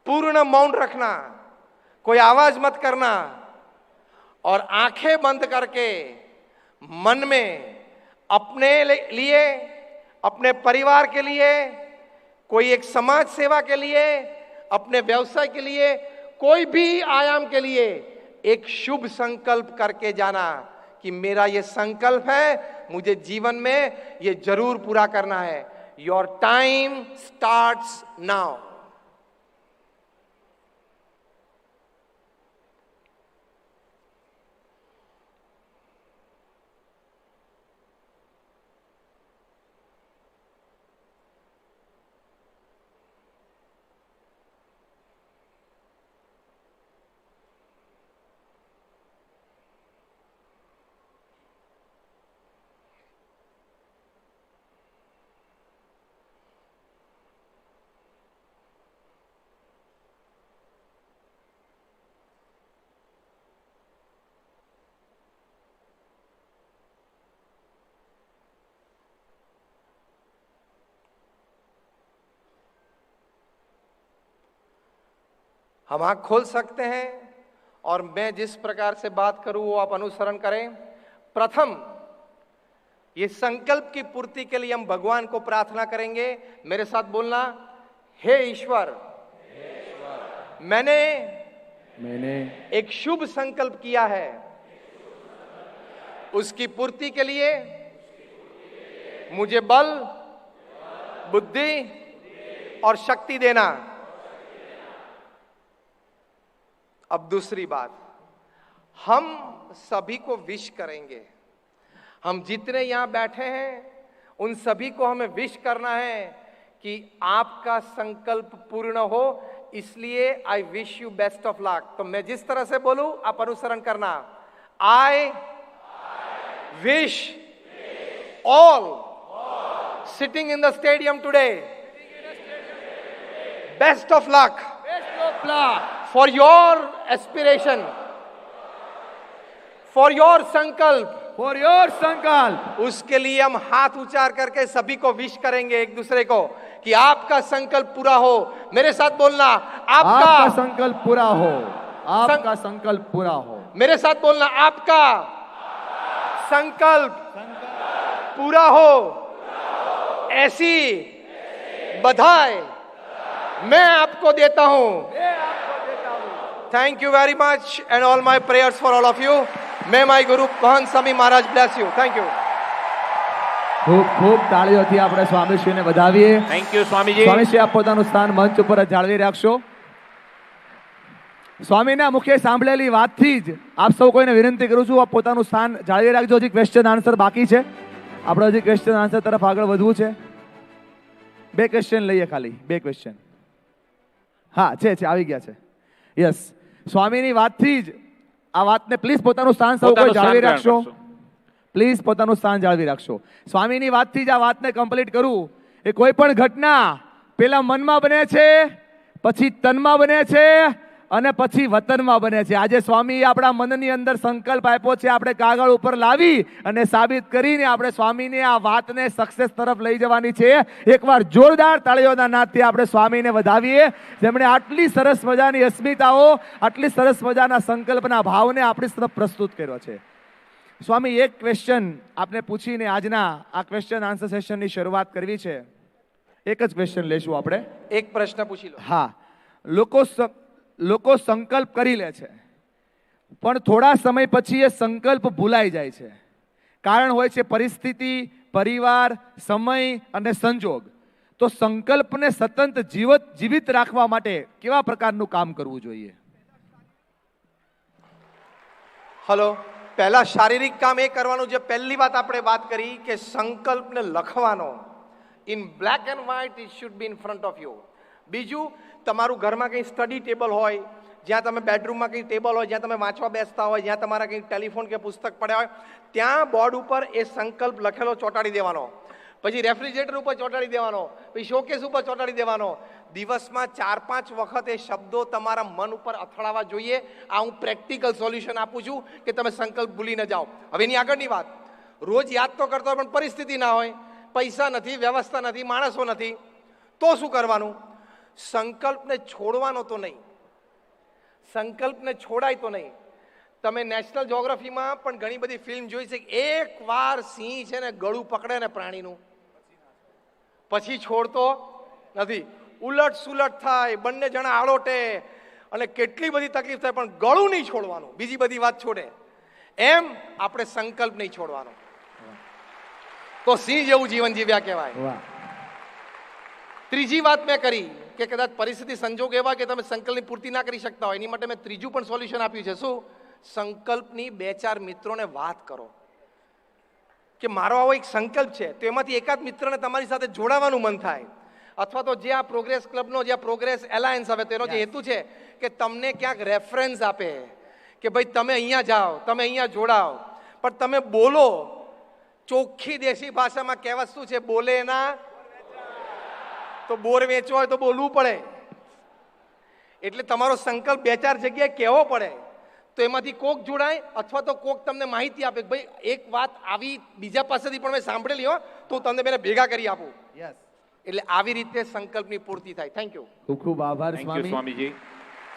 पूर्ण मौन रखना, कोई आवाज मत करना और आंखें बंद करके मन में अपने लिए, अपने परिवार के लिए, कोई एक समाज सेवा के लिए, अपने व्यवसाय के लिए, कोई भी आयाम के लिए एक शुभ संकल्प करके जाना कि मेरा ये संकल्प है, मुझे जीवन में ये जरूर पूरा करना है। Your time starts now. हम आँख खोल सकते हैं और मैं जिस प्रकार से बात करूं वो आप अनुसरण करें। प्रथम, ये संकल्प की पूर्ति के लिए हम भगवान को प्रार्थना करेंगे। मेरे साथ बोलना, हे ईश्वर, मैंने एक शुभ संकल्प किया है, उसकी पूर्ति के लिए मुझे बल, बुद्धि और शक्ति देना। अब दूसरी बात, हम सभी को विश करेंगे। हम जितने यहां बैठे हैं उन सभी को हमें विश करना है कि आपका संकल्प पूर्ण हो, इसलिए I wish you best of luck. तो मैं जिस तरह से बोलूं आप अनुसरण करना। I wish all sitting in the stadium today best of luck for your aspiration, for your संकल्प। उसके लिए हम हाथ उचार करके सभी को विश करेंगे एक दूसरे को कि आपका संकल्प पूरा हो। मेरे साथ बोलना, आपका संकल्प पूरा हो, आपका संकल्प पूरा हो। मेरे साथ बोलना, आपका संकल्प पूरा हो। ऐसी बधाई मैं आपको देता हूं। Thank you very much and all my prayers for all of you. May my Guru Pahan Swami Maharaj bless you. Thank you. ખૂબ ખૂબ તાળીઓથી આપણે સ્વામીશ્રીને વધાવીએ. Thank you Swamiji. સ્વામીશ્રી આપ પોતાનું સ્થાન મંચ ઉપર જ જાળવી રાખશો. સ્વામીના મુખે સાંભળેલી વાતથી જ આપ સૌ કોઈને વિનંતી કરું છું, આપ પોતાનું સ્થાન જાળવી રાખજો. હજી ક્વેશ્ચન આન્સર બાકી છે, આપણે હજી ક્વેશ્ચન આન્સર તરફ આગળ વધવું છે. 2 ક્વેશ્ચન લઈએ, ખાલી 2 ક્વેશ્ચન. હા છે, આવી ગયા છે. યસ, સ્વામીની વાતથી જ આ વાતને પ્લીઝ પોતાનું સ્થાન સૌ કોઈ જાળવી રાખશો. પ્લીઝ પોતાનું સ્થાન જાળવી રાખશો. સ્વામીની વાતથી જ આ વાતને કમ્પ્લીટ કરું. એ કોઈ પણ ઘટના પેલા મનમાં બને છે, પછી તનમાં બને છે અને પછી વતનમાં બને છે. આજે સ્વામીએ આપણા મનની અંદર સંકલ્પ આપ્યો છે, આપણે કાગળ ઉપર લાવી અને સાબિત કરીને આપણે સ્વામીને આ વાતને સક્સેસ તરફ લઈ જવાની છે. એકવાર જોરદાર તાળીઓના નાદથી આપણે સ્વામીને વધાવીએ, જેમણે આટલી સરસ મજાની અસ્મિતાઓ, આટલી સરસ મજાના સંકલ્પના ભાવને આપણી તરફ પ્રસ્તુત કર્યો છે. સ્વામી, એક ક્વેશ્ચન આપને પૂછીને આજના આ ક્વેશ્ચન આન્સર સેશનની શરૂઆત કરવી છે. એક જ ક્વેશ્ચન લેશું આપણે. એક પ્રશ્ન પૂછી લો. હા, લોકો સંકલ્પ કરી લે છે, પણ થોડા સમય પછી એ સંકલ્પ ભૂલાઈ જાય છે. કારણ હોય છે પરિસ્થિતિ, પરિવાર, સમય અને સંજોગ. તો સંકલ્પને સતત જીવિત રાખવા માટે કેવા પ્રકારનું કામ કરવું જોઈએ? હલો, પહેલા શારીરિક કામ એ કરવાનું જે પહેલી વાત આપણે વાત કરી કે સંકલ્પને લખવાનો. In black and white it should be in front of you. બીજું, તમારું ઘરમાં કંઈ સ્ટડી ટેબલ હોય, જ્યાં તમે બેડરૂમમાં કંઈ ટેબલ હોય, જ્યાં તમે વાંચવા બેસતા હોય, જ્યાં તમારા કંઈ ટેલિફોન કે પુસ્તક પડ્યા હોય, ત્યાં બોર્ડ ઉપર એ સંકલ્પ લખેલો ચોંટાડી દેવાનો. પછી રેફ્રિજરેટર ઉપર ચોંટાડી દેવાનો, પછી શોકેસ ઉપર ચોંટાડી દેવાનો. દિવસમાં 4-5 વખત એ શબ્દો તમારા મન ઉપર અથડાવા જોઈએ. આ હું પ્રેક્ટિકલ સોલ્યુશન આપું છું કે તમે સંકલ્પ ભૂલી ન જાઓ. હવે એની આગળની વાત, રોજ યાદ તો કરતો હોય પણ પરિસ્થિતિ ના હોય, પૈસા નથી, વ્યવસ્થા નથી, માણસો નથી, તો શું કરવાનું? સંકલ્પને છોડવાનો તો નહીં, સંકલ્પને છોડાય તો નહીં. તમે નેશનલ જ્યોગ્રાફીમાં પણ ઘણી બધી ફિલ્મ જોઈ છે કે એક વાર સિંહ છે ને ગળું પકડે ને પ્રાણીનું, પછી છોડતો નથી. ઉલટ સુલટ થાય, બંને જણા આળોટે અને કેટલી બધી તકલીફ થાય, પણ ગળું નહીં છોડવાનું, બીજી બધી વાત છોડે. એમ આપણે સંકલ્પ નહીં છોડવાનો, તો સિંહ જેવું જીવન જીવ્યા કહેવાય. ત્રીજી વાત મેં કરી કે કદાચ પરિસ્થિતિ સંજોગ એવા કે તમે સંકલ્પની પૂર્તિ ના કરી શકતા હોય, એની માટે મેં ત્રીજું પણ સોલ્યુશન આપ્યું છે. શું? સંકલ્પની 2-4 મિત્રોને વાત કરો કે મારો આવો એક સંકલ્પ છે, તો એમાંથી એકાદ મિત્રને તમારી સાથે જોડાવાનું મન થાય. અથવા તો જે આ પ્રોગ્રેસ ક્લબનો, જે પ્રોગ્રેસ એલાયન્સ આવે, તેનો જે હેતુ છે કે તમને ક્યાંક રેફરન્સ આપે કે ભાઈ તમે અહીંયા જાઓ, તમે અહીંયા જોડાઓ. પણ તમે બોલો, ચોખ્ખી દેશી ભાષામાં કહેવત શું છે? બોલે ના તો બોર વેચવો હોય તો બોલવું પડે. એટલે તમારો સંકલ્પ 2-4 જગ્યાએ કહેવો પડે, તો એમાંથી કોક જોડાય અથવા તો કોક તમને માહિતી આપે કે ભાઈ એક વાત આવી બીજા પાસેથી પણ મેં સાંભળેલી હો, તો તમને બેને ભેગા કરી આપું. એટલે આવી રીતે સંકલ્પની પૂર્તિ થાય. Thank you. ખૂબ ખૂબ આભાર થેન્ક યુ સ્વામીજી.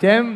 જેમ